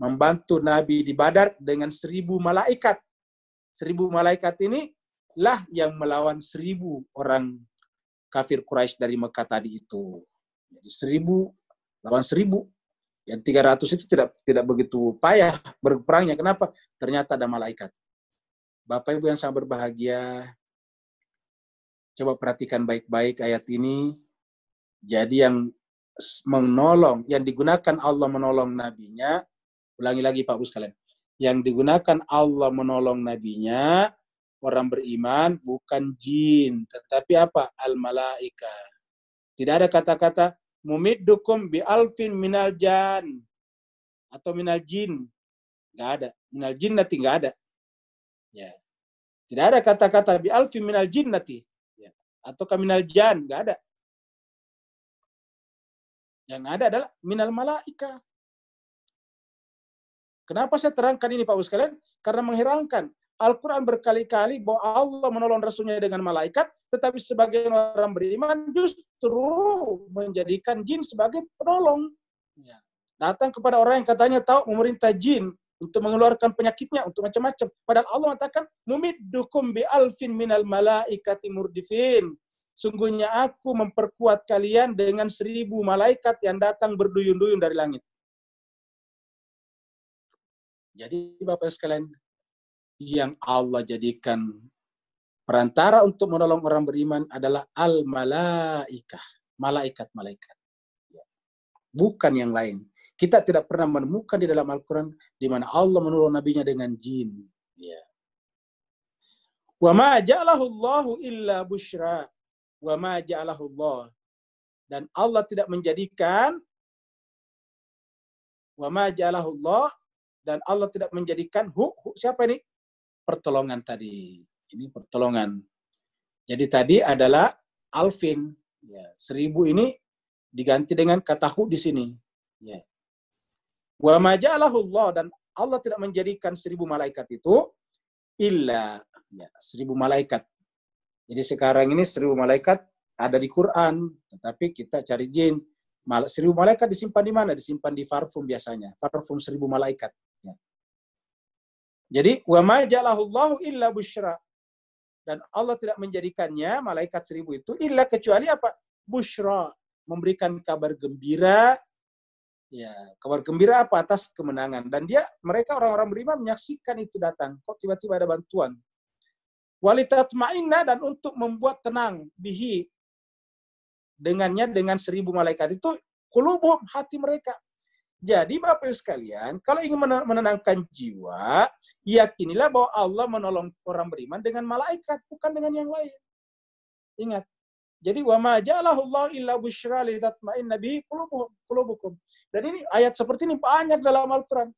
membantu Nabi di Badar dengan 1000 malaikat. 1000 malaikat ini lah yang melawan 1000 orang kafir Quraisy dari Mekah tadi itu. Jadi 1000 lawan 1000. Yang 300 itu tidak begitu payah berperangnya. Kenapa? Ternyata ada malaikat. Bapak Ibu yang sangat berbahagia, coba perhatikan baik-baik ayat ini. Jadi yang menolong, yang digunakan Allah menolong nabinya, ulangi lagi Pak Bu sekalian. Yang digunakan Allah menolong nabinya, orang beriman, bukan jin. Tetapi apa? Al-malaika. Tidak ada kata-kata mumiddukum bi alfin minal jan atau minal jin. Enggak ada. Minal jinnati enggak ada. Ya. Tidak ada kata-kata bi alfin minal jinnati, ya, atau minal jan, enggak ada. Yang ada adalah minal malaika. Kenapa saya terangkan ini Pak Bu sekalian? Karena mengherankan. Al-Quran berkali-kali bahwa Allah menolong Rasulnya dengan malaikat, tetapi sebagian orang beriman justru menjadikan jin sebagai penolong. Ya. Datang kepada orang yang katanya tahu memerintah jin untuk mengeluarkan penyakitnya, untuk macam-macam. Padahal Allah mengatakan, mumiddukum bi alfin minal malaikati murdifin. Sungguhnya aku memperkuat kalian dengan 1000 malaikat yang datang berduyun-duyun dari langit. Jadi Bapak sekalian, yang Allah jadikan perantara untuk menolong orang beriman adalah al-malaikah, malaikat-malaikat. Bukan yang lain. Kita tidak pernah menemukan di dalam Al-Quran di mana Allah menolong nabinya dengan jin. Ya. Wa ma ja'alahu Allahu illa busyra. Wa ma ja'alahu Allah. Dan Allah tidak menjadikan wa ma ja'alahu Allah, dan Allah tidak menjadikan siapa ini? Pertolongan tadi. Ini pertolongan. Jadi tadi adalah alfin. Ya, 1000 ini diganti dengan kata hu di sini. Ya. Wa ma ja'alahu Allah, dan Allah tidak menjadikan 1000 malaikat itu illa, ya, 1000 malaikat. Jadi sekarang ini 1000 malaikat ada di Quran, tetapi kita cari jin. 1000 malaikat disimpan di mana? Disimpan di parfum biasanya. Parfum 1000 malaikat. Ya. Jadi wa ma ja'alahu Allahu illa busyra. Dan Allah tidak menjadikannya malaikat 1000 itu illa kecuali apa? Busyra, memberikan kabar gembira. Ya, kabar gembira apa? Atas kemenangan. Dan mereka orang-orang beriman menyaksikan itu datang. Kok tiba-tiba ada bantuan? Walitatma'inna, dan untuk membuat tenang bihi, dengannya dengan 1000 malaikat itu qulubuhum, hati mereka. Jadi Bapak Ibu sekalian, kalau ingin menenangkan jiwa, yakinilah bahwa Allah menolong orang beriman dengan malaikat, bukan dengan yang lain. Ingat. Jadi wa ma ja'alahu Allah illa busyra litatma'inna bihi qulubukum. Dan ini ayat seperti ini banyak dalam Al-Qur'an.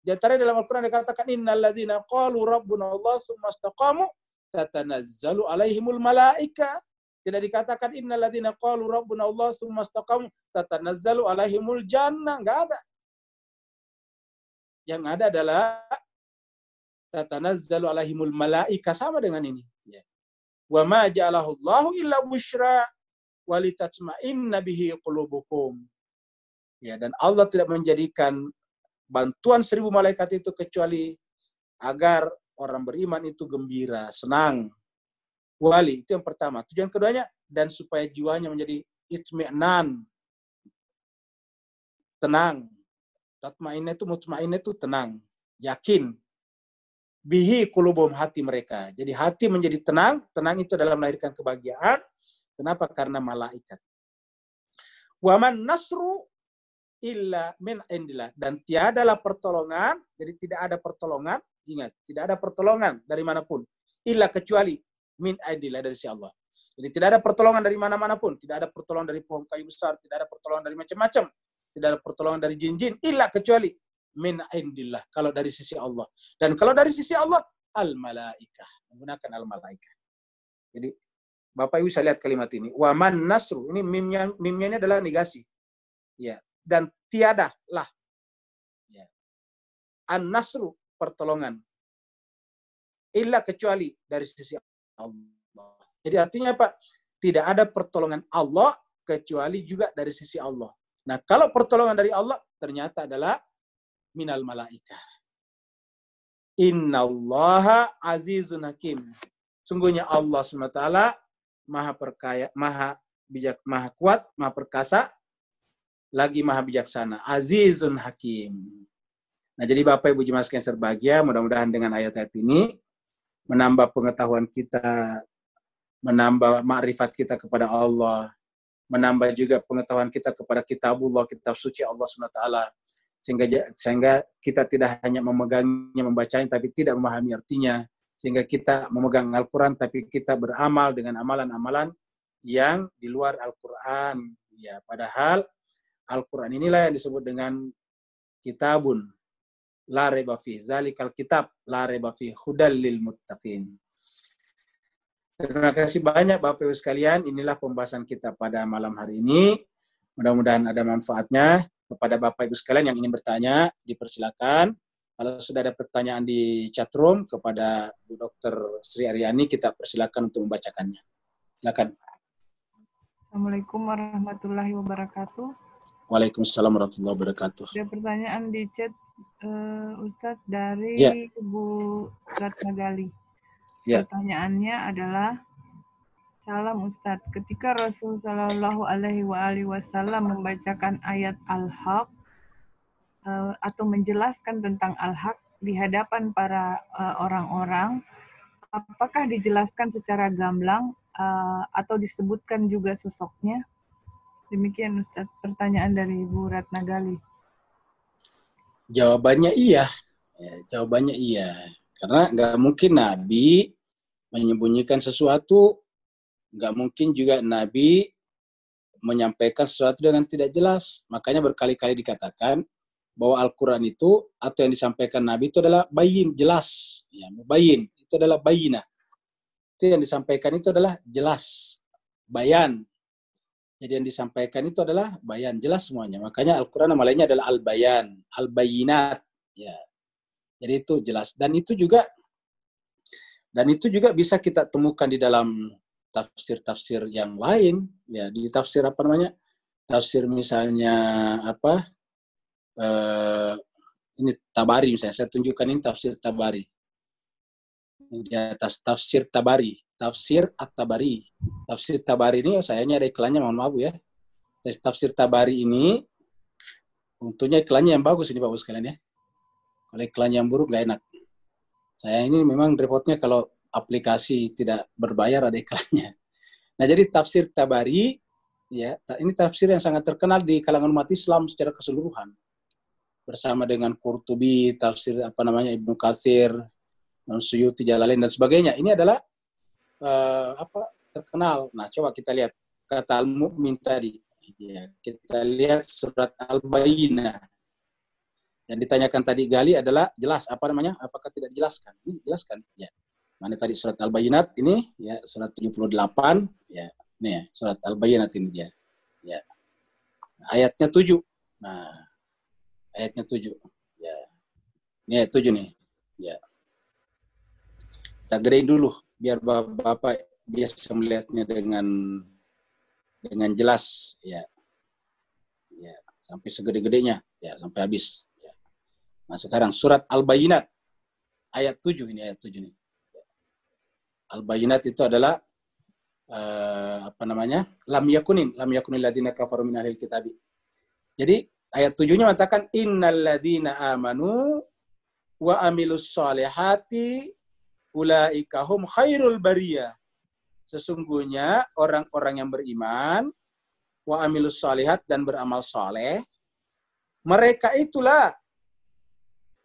Di antara dalam Al-Qur'an dikatakan innal ladzina qalu rabbuna Allah tsumma istaqamu tatanazzalu alaihimul malaika. Tidak dikatakan innal ladzina qalu rabbuna Allah tsumma istaqamu tatanazzalu alaihimul jannah, enggak ada. Yang ada adalah tatanazzalu alaihimul malaika, sama dengan ini. Wa ma ja'alahu Allahu illa busyra walitatma'inna bihi qulubukum. Ya, dan Allah tidak menjadikan bantuan 1000 malaikat itu kecuali agar orang beriman itu gembira, senang. Wali, itu yang pertama. Tujuan keduanya, dan supaya jiwanya menjadi itmi'nan, tenang. Tatma'inna itu, mutma'inna itu tenang, yakin. Bihi qulubuhum, hati mereka. Jadi hati menjadi tenang, tenang itu dalam melahirkan kebahagiaan. Kenapa? Karena malaikat. Wa man nasru illa min indillah, dan tiadalah pertolongan, jadi tidak ada pertolongan, ingat, tidak ada pertolongan dari manapun, illa kecuali min indillah, dari si Allah. Jadi tidak ada pertolongan dari mana-mana pun, tidak ada pertolongan dari pohon kayu besar, tidak ada pertolongan dari macam-macam, tidak ada pertolongan dari jin-jin, illa kecuali min indillah, kalau dari sisi Allah. Dan kalau dari sisi Allah, al-malaikah, menggunakan al-malaikah. Jadi Bapak Ibu bisa lihat kalimat ini. Wa man nasru, ini mimnya ini adalah negasi. Ya, dan tiada lah. Ya. An-nasru, pertolongan. Illa kecuali dari sisi Allah. Jadi artinya apa? Tidak ada pertolongan Allah kecuali juga dari sisi Allah. Nah, kalau pertolongan dari Allah ternyata adalah minal malaikah. Innallaha azizun hakim. Sungguhnya Allah SWT maha perkaya, maha bijak, maha kuat, maha perkasa, lagi maha bijaksana. Azizun hakim. Nah, jadi Bapak Ibu jemaah sekalian berbahagia, mudah-mudahan dengan ayat-ayat ini menambah pengetahuan kita, menambah makrifat kita kepada Allah, menambah juga pengetahuan kita kepada kitabullah, kitab suci Allah SWT. Sehingga kita tidak hanya memegangnya, membacanya, tapi tidak memahami artinya. Sehingga kita memegang Al-Quran, tapi kita beramal dengan amalan-amalan yang di luar Al-Quran. Ya, padahal Al-Quran inilah yang disebut dengan kitabun la raiba fi, zalikal kitab la raiba fi hudal lil muttaqin. Terima kasih banyak Bapak Ibu sekalian. Inilah pembahasan kita pada malam hari ini. Mudah-mudahan ada manfaatnya. Kepada Bapak Ibu sekalian yang ingin bertanya, dipersilakan. Kalau sudah ada pertanyaan di chatroom kepada Bu Dr. Sri Aryani, kita persilakan untuk membacakannya. Silakan. Assalamualaikum warahmatullahi wabarakatuh. Waalaikumsalam warahmatullahi wabarakatuh. Ada pertanyaan di chat Ustadz dari Bu Ratnagali. Pertanyaannya adalah, salam Ustadz, ketika Rasul Shallallahu Alaihi Wasallam membacakan ayat Al-Haq atau menjelaskan tentang Al-Haq di hadapan para orang-orang, apakah dijelaskan secara gamblang atau disebutkan juga sosoknya? Demikian Ustadz, pertanyaan dari Ibu Ratnagali. Jawabannya iya. Jawabannya iya. Karena nggak mungkin Nabi menyembunyikan sesuatu, nggak mungkin juga Nabi menyampaikan sesuatu dengan tidak jelas. Makanya berkali-kali dikatakan bahwa Al-Quran itu, atau yang disampaikan Nabi itu adalah bayin, jelas. Ya, bayin, itu adalah bayinah. Itu yang disampaikan itu adalah jelas. Bayan. Jadi yang disampaikan itu adalah bayan, jelas semuanya. Makanya Al-Quran nama lainnya adalah Al-Bayan, Al-Bayinat. Ya. Jadi itu jelas. Dan itu juga bisa kita temukan di dalam tafsir-tafsir yang lain. Ya, di tafsir apa namanya? Tafsir misalnya apa? Ini Tabari misalnya. Saya tunjukkan ini tafsir Tabari. Di atas tafsir Tabari, tafsir At-Tabari. Tafsir Tabari ini sayangnya ada iklannya, mohon maaf ya. Tafsir Tabari ini untungnya iklannya yang bagus ini Bapak sekalian ya. Kalau iklannya yang buruk nggak enak. Saya ini memang repotnya kalau aplikasi tidak berbayar ada iklannya. Nah, jadi tafsir Tabari Ya, ini tafsir yang sangat terkenal di kalangan umat Islam secara keseluruhan. Bersama dengan Qurtubi, tafsir Ibnu Katsir, Suyuti, Jalalain dan sebagainya. Ini adalah terkenal. Nah, coba kita lihat kata Al-Mu'min tadi. Ya, kita lihat surat Al-Bayyinah. Yang ditanyakan tadi Gali adalah jelas apakah tidak dijelaskan? Ini dijelaskan. Ya. Mana tadi surat Al-Bayyinat ini ya surat 78 ya. Ini ya, surat Al-Bayyinat ini dia. Ya. Ayatnya 7. Nah, ayatnya 7. Ya. Ini ayat 7 nih. Ya. Kita gedein dulu biar Bapak biasa melihatnya dengan jelas ya. Ya, sampai segede-gedenya ya, sampai habis ya. Nah, sekarang surat Al-Bayyinat ayat 7 ini ayat 7 nih. Al-Bayyinat itu adalah lam yakunil ladzina kafaru min ahlil kitabi. Jadi ayat 7-nya mengatakan innal ladzina amanu wa amilus solihati ulaika hum khairul bariyah. Sesungguhnya orang-orang yang beriman wa amilus solihat dan beramal soleh, mereka itulah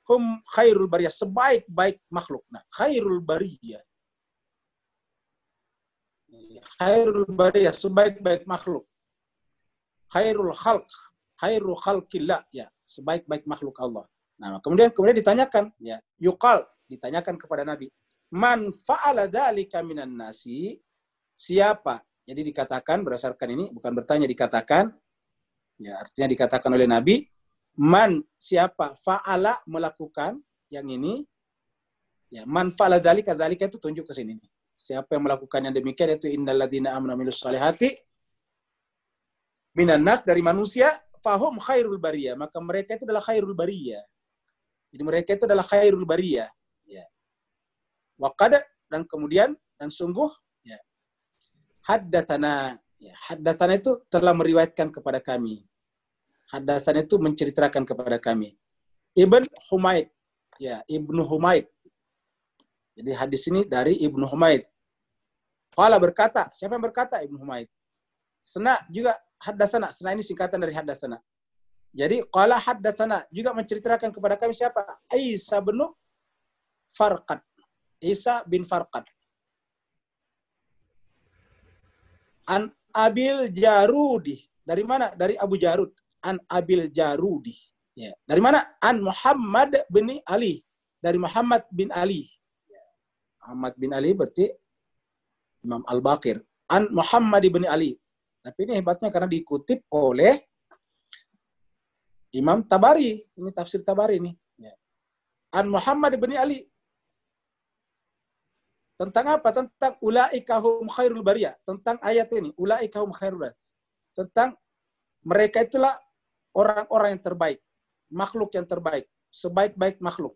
hum khairul bariyah, sebaik-baik makhluk. Nah, khairul bariyah. Khairul bariyah, sebaik-baik makhluk. Khairul khalqillah, ya, sebaik-baik makhluk Allah. Nah, kemudian ditanyakan, ya, ditanyakan kepada Nabi, man fa'ala dzalika minan nasi, siapa? Jadi dikatakan berdasarkan ini, bukan bertanya, dikatakan, ya, artinya dikatakan oleh Nabi, man, siapa, fa'ala, melakukan yang ini, ya, man fa'ala dzalika itu tunjuk ke sini. Siapa yang melakukan yang demikian, yaitu innal ladzina amanu amilus solihati minan nas, dari manusia, fahum khairul bariyah, maka mereka itu adalah khairul bariyah. Jadi mereka itu adalah khairul bariyah. Ya. Waqad, dan kemudian, dan sungguh, ya, haddatsana. Ya, haddatsana itu telah meriwayatkan kepada kami. Haddatsana itu menceritakan kepada kami. Ibn Humaid. Ya, Ibnu Humaid. Jadi hadis ini dari Ibnu Humaid. Qala, berkata, siapa yang berkata? Ibnu Humaid. Sena juga haddatsana. Sena ini singkatan dari haddatsana. Jadi qala haddatsana juga menceritakan kepada kami siapa? Isa bin Farqad. Isa bin Farqad. An Abil Jarudi. Dari mana? Dari Abu Jarud. An Abil Jarudi. Ya. Dari mana? An Muhammad bin Ali. Dari Muhammad bin Ali. Muhammad bin Ali berarti Imam Al-Baqir. An Muhammad bin Ali. Tapi ini hebatnya karena dikutip oleh Imam Tabari. Ini tafsir Tabari nih. Ya. An Muhammad bin Ali. Tentang apa? Tentang ulaika hum khairul bariyah. Tentang ayat ini. Ulaika hum khairul bariyah. Tentang mereka itulah orang-orang yang terbaik. Makhluk yang terbaik. Sebaik-baik makhluk.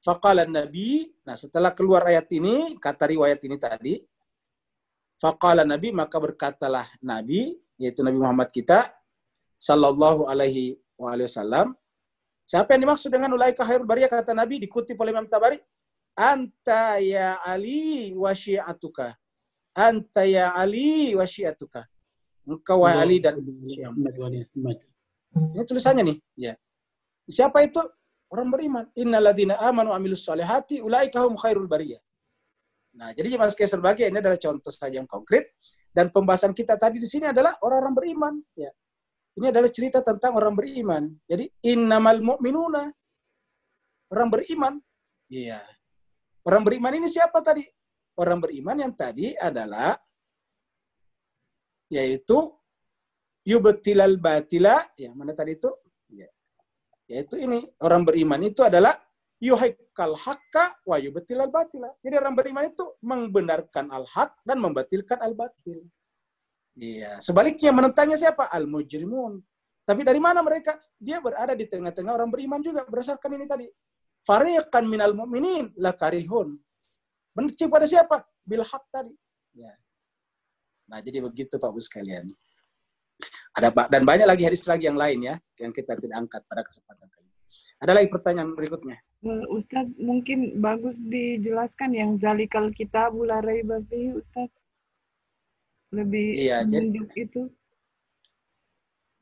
Faqala Nabi, nah setelah keluar ayat ini, kata riwayat ini tadi, faqala Nabi, maka berkatalah Nabi, yaitu Nabi Muhammad kita, sallallahu alaihi wasallam. Siapa yang dimaksud dengan ulaika khairul bariyah, kata Nabi, dikutip oleh Imam Tabari, anta ya Ali wa syi'atuka. Anta ya Ali wa syi'atuka. Engkau wahai Ali dan ini tulisannya nih, ya. Siapa itu? Orang beriman. Innalladzina amanu amilus solihati ulaika hum khairul bariyah. Nah, jadi Mas Kaiser sebagai ini adalah contoh saja yang konkret, dan pembahasan kita tadi di sini adalah orang-orang beriman, ya. Ini adalah cerita tentang orang beriman. Jadi innamal mu'minuna, orang beriman. Iya. Orang beriman ini siapa tadi? Orang beriman yang tadi adalah yaitu yubtilal batila, ya, mana tadi itu? Ya. Yaitu ini, orang beriman itu adalah yuhiqqal haqqa wa yubtilal batila. Jadi orang beriman itu membenarkan al-haq dan membatilkan al-batil. Iya, sebaliknya menentangnya siapa? Al-mujrimun. Tapi dari mana mereka? Dia berada di tengah-tengah orang beriman juga berdasarkan ini tadi. Fariqan minal mu'minin la karihun. Benci pada siapa? Bil haq tadi. Ya. Nah, jadi begitu Pak Bu sekalian. Ada dan banyak lagi hadis lagi yang lain ya, yang kita tidak angkat pada kesempatan kali ini. Ada lagi pertanyaan berikutnya. Ustadz, mungkin bagus dijelaskan yang zalikal kitabul la raiba fihi, Ustadz. lebih Iya, menunjuk itu.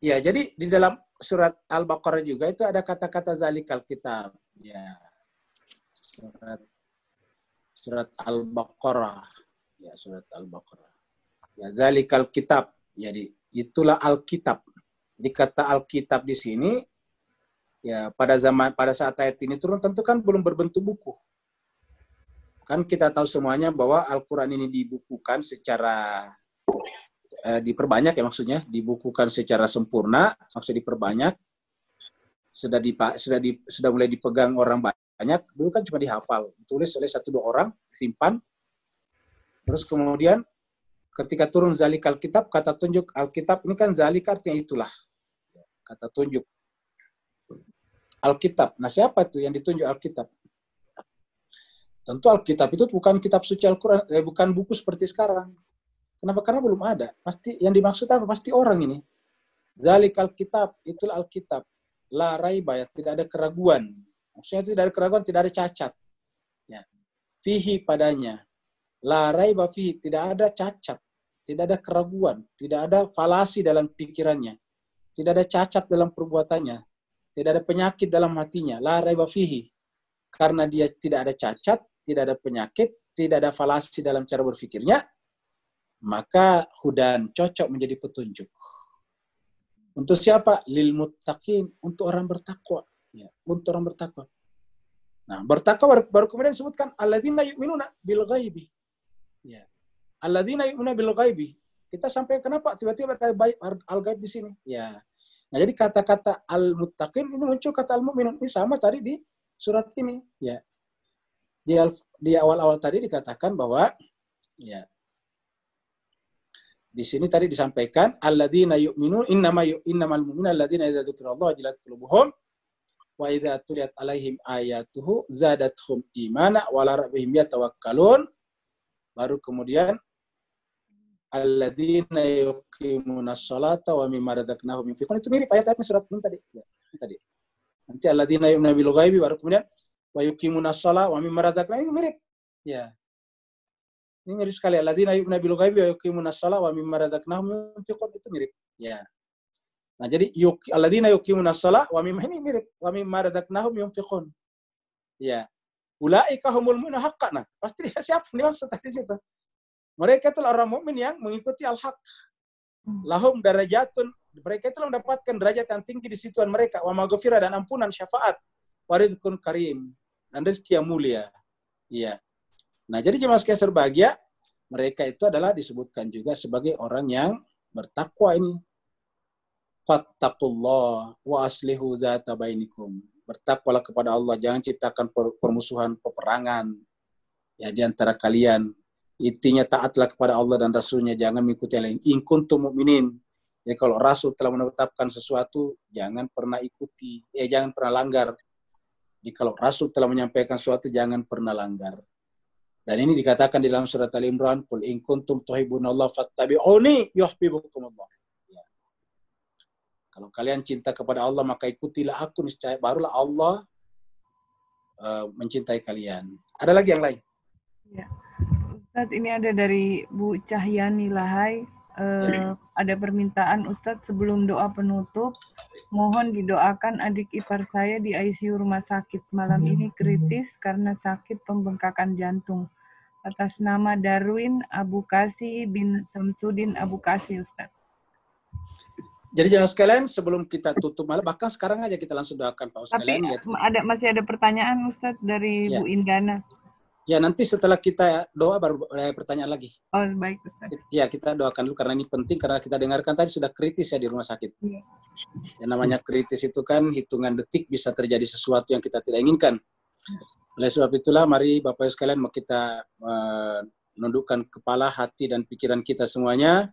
jadi di dalam surat Al-Baqarah juga itu ada kata-kata zalikal kitab. Ya, surat Al-Baqarah. Ya, surat Al-Baqarah. Ya, zalikal kitab. Jadi itulah Alkitab. Jadi kata Alkitab di sini ya pada saat ayat ini turun tentu kan belum berbentuk buku. Kan kita tahu semuanya bahwa Al-Qur'an ini dibukukan secara diperbanyak ya, maksudnya dibukukan secara sempurna, maksud diperbanyak, sudah mulai dipegang orang banyak. Dulu kan cuma dihafal, ditulis oleh 1-2 orang, simpan. Terus kemudian ketika turun zalikal kitab, kata tunjuk Alkitab ini kan zalik artinya itulah. Kata tunjuk Alkitab. Nah, siapa itu yang ditunjuk Alkitab? Tentu Alkitab itu bukan kitab suci Al-Qur'an, bukan buku seperti sekarang. Kenapa? Karena belum ada. Pasti yang dimaksud apa? Pasti orang ini. Zalikal kitab, itulah Alkitab. La raiba, ya, tidak ada keraguan. Maksudnya tidak ada keraguan, tidak ada cacat. Ya. Fihi padanya. La raiba fihi, tidak ada cacat. Tidak ada keraguan. Tidak ada falasi dalam pikirannya. Tidak ada cacat dalam perbuatannya. Tidak ada penyakit dalam hatinya. La raiba fihi. Karena dia tidak ada cacat, tidak ada penyakit, tidak ada falasi dalam cara berpikirnya, maka hudan cocok menjadi petunjuk. Untuk siapa? Lil muttaqin, untuk orang bertakwa. Ya, untuk orang bertakwa. Nah, bertakwa baru kemudian disebutkan alladzina yu'minuna bil ghaibi. Ya. Alladzina yu'minuna bil ghaibi. Kita sampai kenapa tiba-tiba ada al-ghaib di sini? Ya. Nah, jadi kata-kata al-muttaqin ini muncul kata al-mu'minun. Ini sama tadi di surat ini. Ya. Di awal-awal tadi dikatakan bahwa ya, di sini tadi disampaikan alladzina yu'minun innamal mu'minuna alladzina idza dzukirallahu wajilat qulubuhum wa idza tuliyat alaihim ayatuhu zadatuhum imana wa ala rabbihim yatawakkalun. Baru kemudian alladzina yuqimunas sholata wa mimma razaqnahum yunfiqun. Itu mirip ayat-ayat surat ini tadi. Ya, ini tadi. Nanti alladzina yu'minuna bil ghaibi, baru kemudian wa yuqimunas sholata wa mimma razaqnahum, mirip. Ya. Ini mirip sekali. Alladzina yu'minuna bil ghaibi wa yuqimunas sholata wa mimma razaqnahum yunfiqun, itu mirip. Ya. Nah, jadi alladzina yuqimunas sholata wa mimma, ini mirip. Wa mimma razaqnahum yunfiqun. Ya. Ulaika humul mu'minuna haqqan. Nah, pasti siapa yang dimaksud tadi situ? Mereka itu orang mukmin yang mengikuti al-haq. Lahum darajatun, mereka itu mendapatkan derajat yang tinggi di situan mereka. Wa maghfirah, dan ampunan, syafaat. Wa rizqun karim, dan rezeki yang mulia. Iya. Nah, jadi jemaah sekalian berbahagia, mereka itu adalah disebutkan juga sebagai orang yang bertakwa ini. Fattaqullah wa aslihu zata bainikum. Bertakwalah kepada Allah, jangan ciptakan permusuhan, peperangan ya di antara kalian. Intinya taatlah kepada Allah dan Rasulnya, jangan mengikuti yang lain. In kuntum mu'minin. Jadi kalau Rasul telah menetapkan sesuatu, jangan pernah ikuti, jangan pernah langgar. Jadi kalau Rasul telah menyampaikan sesuatu, jangan pernah langgar. Dan ini dikatakan di dalam surat Al-Imran, qul in kuntum tuhibbunallah fattabi'uni yuhibbukumullah. Ya. Kalau kalian cinta kepada Allah, maka ikutilah aku, niscaya barulah Allah mencintai kalian. Ada lagi yang lain? Ya. Ustadz, ini ada dari Bu Cahyani Lahai. Ada permintaan Ustadz, sebelum doa penutup, mohon didoakan adik ipar saya di ICU rumah sakit. Malam ini kritis karena sakit pembengkakan jantung. Atas nama Darwin Abu Kasih bin Samsudin Abu Kasih, Ustadz. Jadi jangan sekalian, sebelum kita tutup malam, bahkan sekarang aja kita langsung doakan Pak Ustadz. Tapi ya, masih ada pertanyaan Ustadz dari Bu Indana. Ya, nanti setelah kita doa baru pertanyaan lagi. Oh, baik Ustadz. Ya, kita doakan dulu karena ini penting, karena kita dengarkan tadi sudah kritis ya di rumah sakit. Ya. Yang namanya kritis itu kan hitungan detik bisa terjadi sesuatu yang kita tidak inginkan. Oleh sebab itulah, mari Bapak Ibu sekalian kita menundukkan kepala, hati, dan pikiran kita semuanya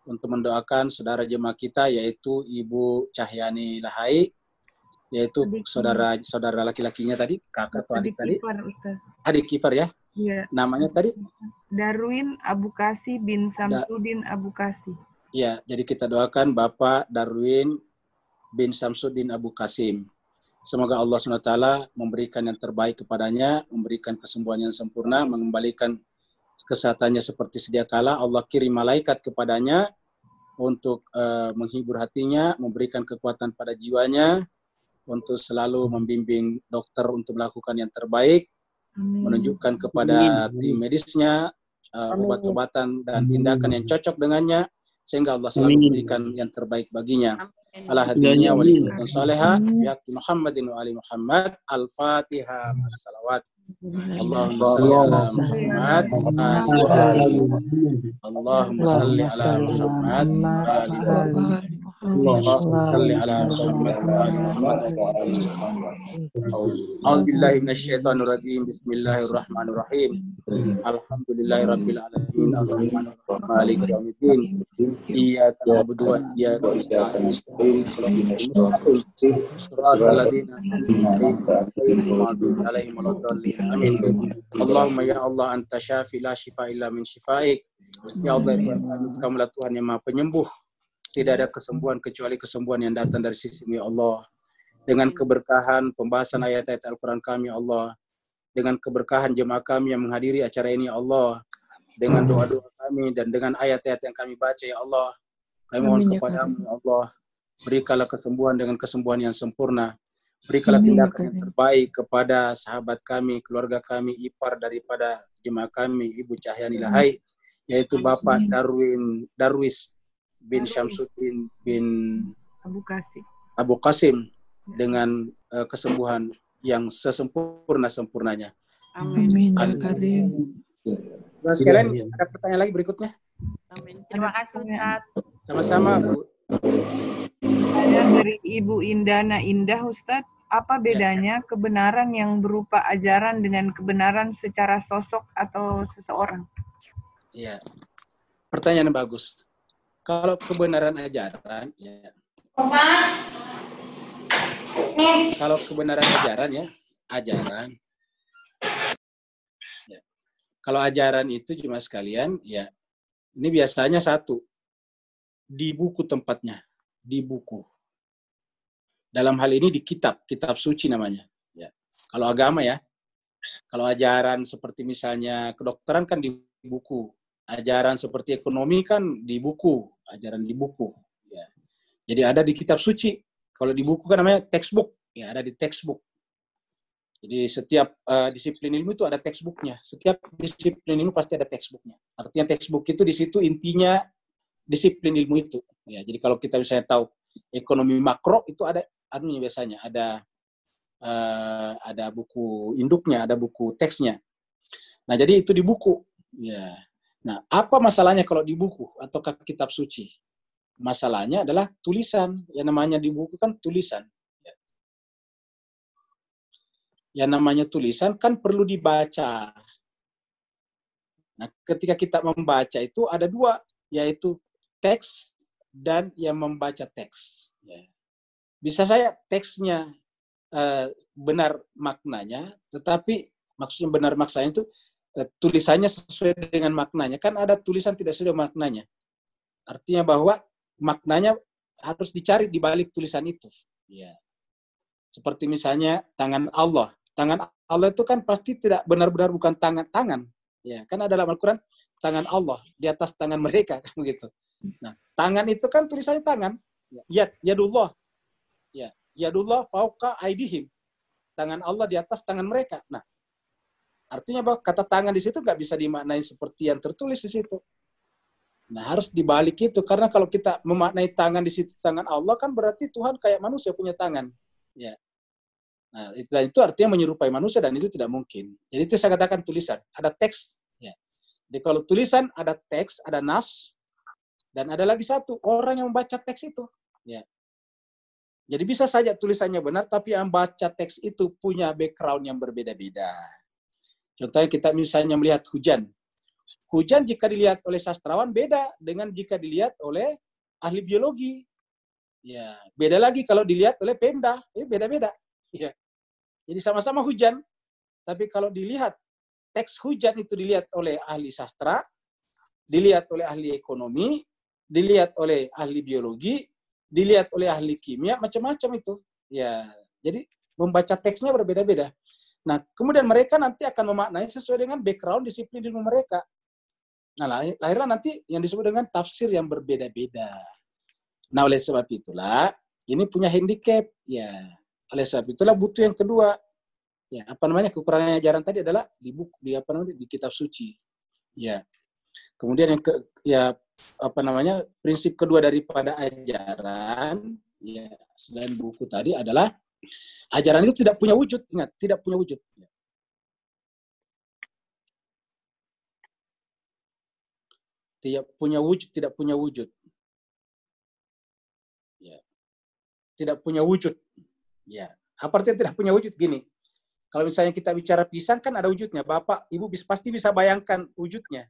untuk mendoakan saudara jemaah kita, yaitu Ibu Cahyani Lahai, yaitu saudara laki-lakinya tadi, kakak atau adik tadi? Kipar, Ustaz. Adik kipar ya? Iya. Namanya tadi? Darwin Abu Kasih bin Samsudin Abu Kasih. Iya, jadi kita doakan Bapak Darwin bin Samsudin Abu Kasim. Semoga Allah SWT memberikan yang terbaik kepadanya, memberikan kesembuhan yang sempurna, mengembalikan kesehatannya seperti sedia kala. Allah kirim malaikat kepadanya untuk menghibur hatinya, memberikan kekuatan pada jiwanya, untuk selalu membimbing dokter untuk melakukan yang terbaik, menunjukkan kepada tim medisnya obat-obatan dan tindakan yang cocok dengannya, sehingga Allah selalu berikan yang terbaik baginya. Ala hadinya walikutan salihah ya Muhammadin wa ali Muhammad. Al-Fatihah. As-salawat. Allahumma salli ala Muhammad Allahumma salli ala Muhammad Allahumma salli ala Muhammad wa ali Muhammad. A'udzu billahi minasyaitonir rajim. Bismillahirrahmanirrahim. Alhamdulillahirabbil alamin arrahmanir rahim maliki yaumiddin. Iyyaka na'budu wa iyyaka nasta'in. Shiratal ladzina an'amta 'alaihim waladdallin. Amin. Allahumma ya Allah anta syafi la syifa illa min syifaik. Ya Allah, Kamulah Tuhan yang Maha Penyembuh. Tidak ada kesembuhan kecuali kesembuhan yang datang dari sisi-Mu ya Allah. Dengan keberkahan pembahasan ayat-ayat Al-Quran kami ya Allah, dengan keberkahan jemaah kami yang menghadiri acara ini ya Allah, dengan doa-doa kami dan dengan ayat-ayat yang kami baca ya Allah, kami mohon kepada-Mu ya Allah, berikanlah kesembuhan dengan kesembuhan yang sempurna. Berikanlah tindakan yang terbaik kepada sahabat kami, keluarga kami, ipar daripada jemaah kami, Ibu Cahyani Lahai, yaitu Bapak Darwis bin Syamsuddin bin Abu Qasim, dengan kesembuhan yang sesempurna-sempurnanya. Amin. Dan sekalian, ada pertanyaan lagi berikutnya? Amin. Terima kasih Ustaz. Sama-sama, Bu. Pertanyaan dari Ibu Indana Indah, Ustaz. Apa bedanya kebenaran yang berupa ajaran dengan kebenaran secara sosok atau seseorang? Iya. Pertanyaan yang bagus. Kalau kebenaran ajaran, ya. Kalau kebenaran ajaran ya, ajaran. Ya. Kalau ajaran itu cuma sekalian, ya. Ini biasanya satu, di buku tempatnya, di buku. Dalam hal ini di kitab suci namanya. Ya. Kalau agama ya, kalau ajaran seperti misalnya kedokteran kan di buku. Ajaran seperti ekonomi kan di buku, ajaran di buku. Ya. Jadi ada di kitab suci. Kalau di buku kan namanya textbook, ya ada di textbook. Jadi setiap disiplin ilmu itu ada textbooknya. Setiap disiplin ilmu pasti ada textbooknya. Artinya textbook itu di situ intinya disiplin ilmu itu. Ya, jadi kalau kita misalnya tahu ekonomi makro itu ada anunya biasanya ada buku induknya, ada buku teksnya. Nah jadi itu di buku. Ya. Nah, apa masalahnya kalau di buku atau kitab suci? Masalahnya adalah tulisan. Yang namanya di buku kan tulisan. Yang namanya tulisan kan perlu dibaca. Nah, ketika kita membaca itu ada dua, yaitu teks dan yang membaca teks. Bisa saya teksnya benar maknanya, tetapi maksudnya benar maknanya itu tulisannya sesuai dengan maknanya. Kan ada tulisan tidak sesuai maknanya. Artinya bahwa maknanya harus dicari di balik tulisan itu. Ya. Seperti misalnya tangan Allah. Tangan Allah itu kan pasti tidak benar-benar bukan tangan. Ya, kan ada dalam Al-Quran tangan Allah di atas tangan mereka kan begitu. Nah, tangan itu kan tulisannya tangan. Yadullah. Ya, yadullah fauqa aidihim. Tangan Allah di atas tangan mereka. Nah, artinya bahwa kata tangan di situ nggak bisa dimaknai seperti yang tertulis di situ. Nah, harus dibalik itu. Karena kalau kita memaknai tangan di situ tangan Allah, kan berarti Tuhan kayak manusia punya tangan. Ya. Nah, itu artinya menyerupai manusia dan itu tidak mungkin. Jadi itu saya katakan tulisan. Ada teks. Ya. Jadi kalau tulisan, ada teks, ada nas, dan ada lagi satu, orang yang membaca teks itu. Ya. Jadi bisa saja tulisannya benar, tapi yang baca teks itu punya background yang berbeda-beda. Contohnya kita misalnya melihat hujan. Hujan jika dilihat oleh sastrawan beda dengan jika dilihat oleh ahli biologi. Ya, beda lagi kalau dilihat oleh Pemda, beda-beda. Ya. Jadi sama-sama hujan, tapi kalau dilihat teks hujan itu dilihat oleh ahli sastra, dilihat oleh ahli ekonomi, dilihat oleh ahli biologi, dilihat oleh ahli kimia, macam-macam itu. Ya, jadi membaca teksnya berbeda-beda. Nah, kemudian mereka nanti akan memaknai sesuai dengan background disiplin ilmu mereka. Nah, lahirlah nanti yang disebut dengan tafsir yang berbeda-beda. Nah, oleh sebab itulah ini punya handicap, ya. Oleh sebab itulah butuh yang kedua. Ya, kekurangan ajaran tadi adalah di buku, di kitab suci. Ya. Kemudian prinsip kedua daripada ajaran, ya, selain buku tadi adalah ajaran itu tidak punya wujud. Ingat, tidak punya wujud. Tidak punya wujud. Ya. Tidak punya wujud. Ya. Apa artinya tidak punya wujud? Gini, kalau misalnya kita bicara pisang kan ada wujudnya. Bapak, Ibu pasti bisa bayangkan wujudnya.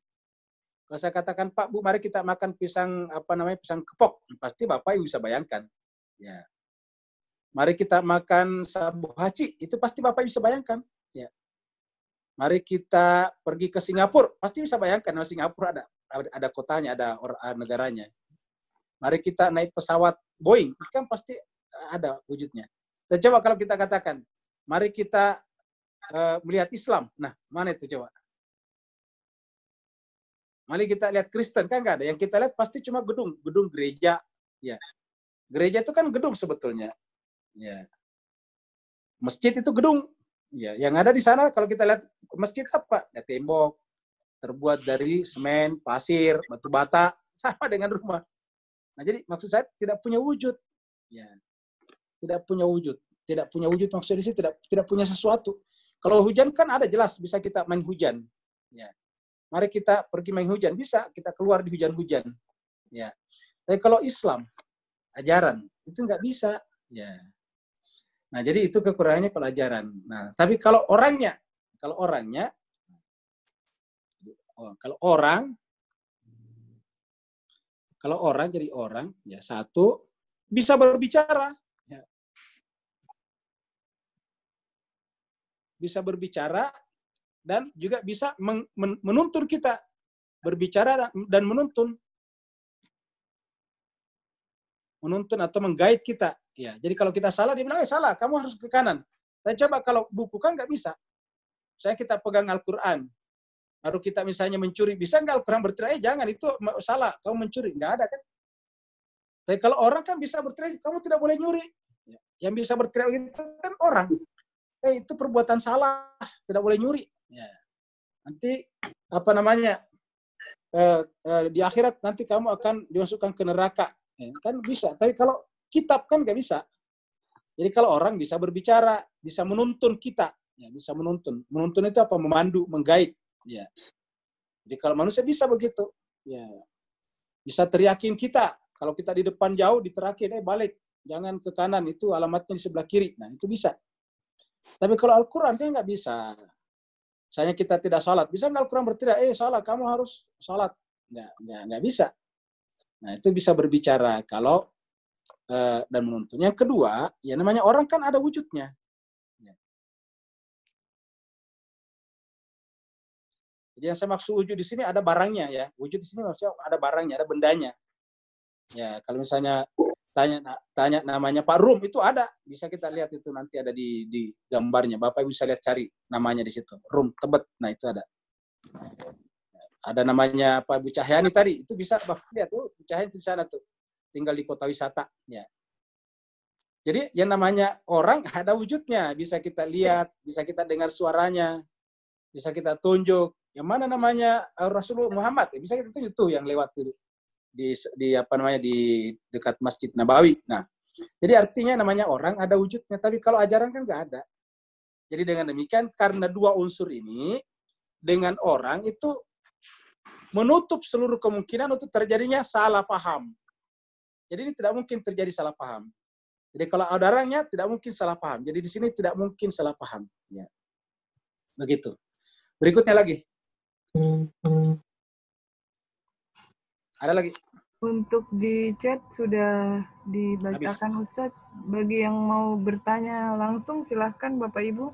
Kalau saya katakan, Pak, Bu, mari kita makan pisang pisang kepok, pasti Bapak Ibu bisa bayangkan. Ya. Mari kita makan sabu haci, itu pasti Bapak bisa bayangkan. Ya. Mari kita pergi ke Singapura, pasti bisa bayangkan. Nah, Singapura ada kotanya, ada negaranya. Mari kita naik pesawat Boeing, itu kan pasti ada wujudnya. Dan coba kalau kita katakan, mari kita melihat Islam. Nah, mana itu coba? Mari kita lihat Kristen, kan nggak ada. Yang kita lihat pasti cuma gedung gereja. Ya. Gereja itu kan gedung sebetulnya. Ya. Masjid itu gedung. Ya. Yang ada di sana kalau kita lihat masjid apa? Ya, tembok terbuat dari semen, pasir, batu bata, sama dengan rumah. Nah, jadi maksud saya tidak punya wujud. Ya. Tidak punya wujud. Tidak punya wujud maksudnya di sini tidak punya sesuatu. Kalau hujan kan ada jelas bisa kita main hujan. Ya. Mari kita pergi main hujan, bisa kita keluar di hujan-hujan. Ya. Tapi kalau Islam, ajaran, itu nggak bisa. Ya. Nah, jadi itu kekurangannya kalau ajaran. Nah, tapi kalau orang jadi orang, ya satu, bisa berbicara. Ya. Bisa berbicara, dan juga bisa menuntun kita. Berbicara dan menuntun. Menuntun atau menggait kita. Ya, jadi kalau kita salah, dia bilang, salah, kamu harus ke kanan. Dan coba kalau buku kan nggak bisa. Misalnya kita pegang Al-Quran. Baru kita misalnya mencuri. Bisa nggak Al-Quran berteriak, jangan, itu salah, kamu mencuri. Nggak ada kan. Tapi kalau orang kan bisa berteriak, kamu tidak boleh nyuri. Yang bisa berteriak itu kan orang. Itu perbuatan salah, tidak boleh nyuri. Ya. Nanti di akhirat nanti kamu akan dimasukkan ke neraka. Ya, kan bisa. Tapi kalau kitab kan nggak bisa. Jadi kalau orang bisa berbicara, bisa menuntun kita, ya, bisa menuntun. Menuntun itu apa? Memandu, menggait. Ya. Jadi kalau manusia bisa begitu, ya, bisa teriakin kita. Kalau kita di depan jauh, diterakin, balik, jangan ke kanan, itu alamatnya di sebelah kiri. Nah itu bisa. Tapi kalau Al-Quran kan nggak bisa. Misalnya kita tidak sholat, bisa nggak Al-Quran berteriak, sholat, kamu harus sholat? Nggak bisa. Nah itu bisa berbicara kalau dan menuntun. Yang kedua, ya namanya orang kan ada wujudnya. Ya. Jadi yang saya maksud wujud di sini ada barangnya, ya. Wujud di sini maksudnya ada barangnya, ada bendanya. Ya kalau misalnya tanya namanya Pak Rum, itu ada, bisa kita lihat itu nanti ada di gambarnya. Bapak bisa lihat, cari namanya di situ, Rum Tebet. Nah itu ada. Ada namanya Pak Bu Cahyani tadi, itu bisa Bapak lihat tuh, Bu Cahyani di sana tuh, tinggal di kota wisata. Ya. Jadi yang namanya orang ada wujudnya, bisa kita lihat, bisa kita dengar suaranya, bisa kita tunjuk. Yang mana namanya Rasulullah Muhammad, bisa kita tunjuk tuh yang lewat tuh. Di dekat Masjid Nabawi. Nah, jadi artinya namanya orang ada wujudnya, tapi kalau ajaran kan nggak ada. Jadi dengan demikian, karena dua unsur ini, dengan orang itu menutup seluruh kemungkinan untuk terjadinya salah paham. Jadi ini tidak mungkin terjadi salah paham. Jadi kalau ada orangnya tidak mungkin salah paham. Jadi di sini tidak mungkin salah paham. Ya. Begitu. Berikutnya lagi. Ada lagi? Untuk di chat sudah dibacakan Ustadz. Bagi yang mau bertanya langsung silahkan Bapak Ibu.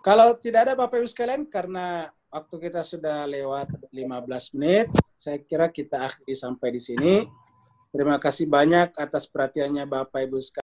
Kalau tidak ada Bapak Ibu sekalian, karena waktu kita sudah lewat 15 menit, saya kira kita akhiri sampai di sini. Terima kasih banyak atas perhatiannya Bapak Ibu sekalian.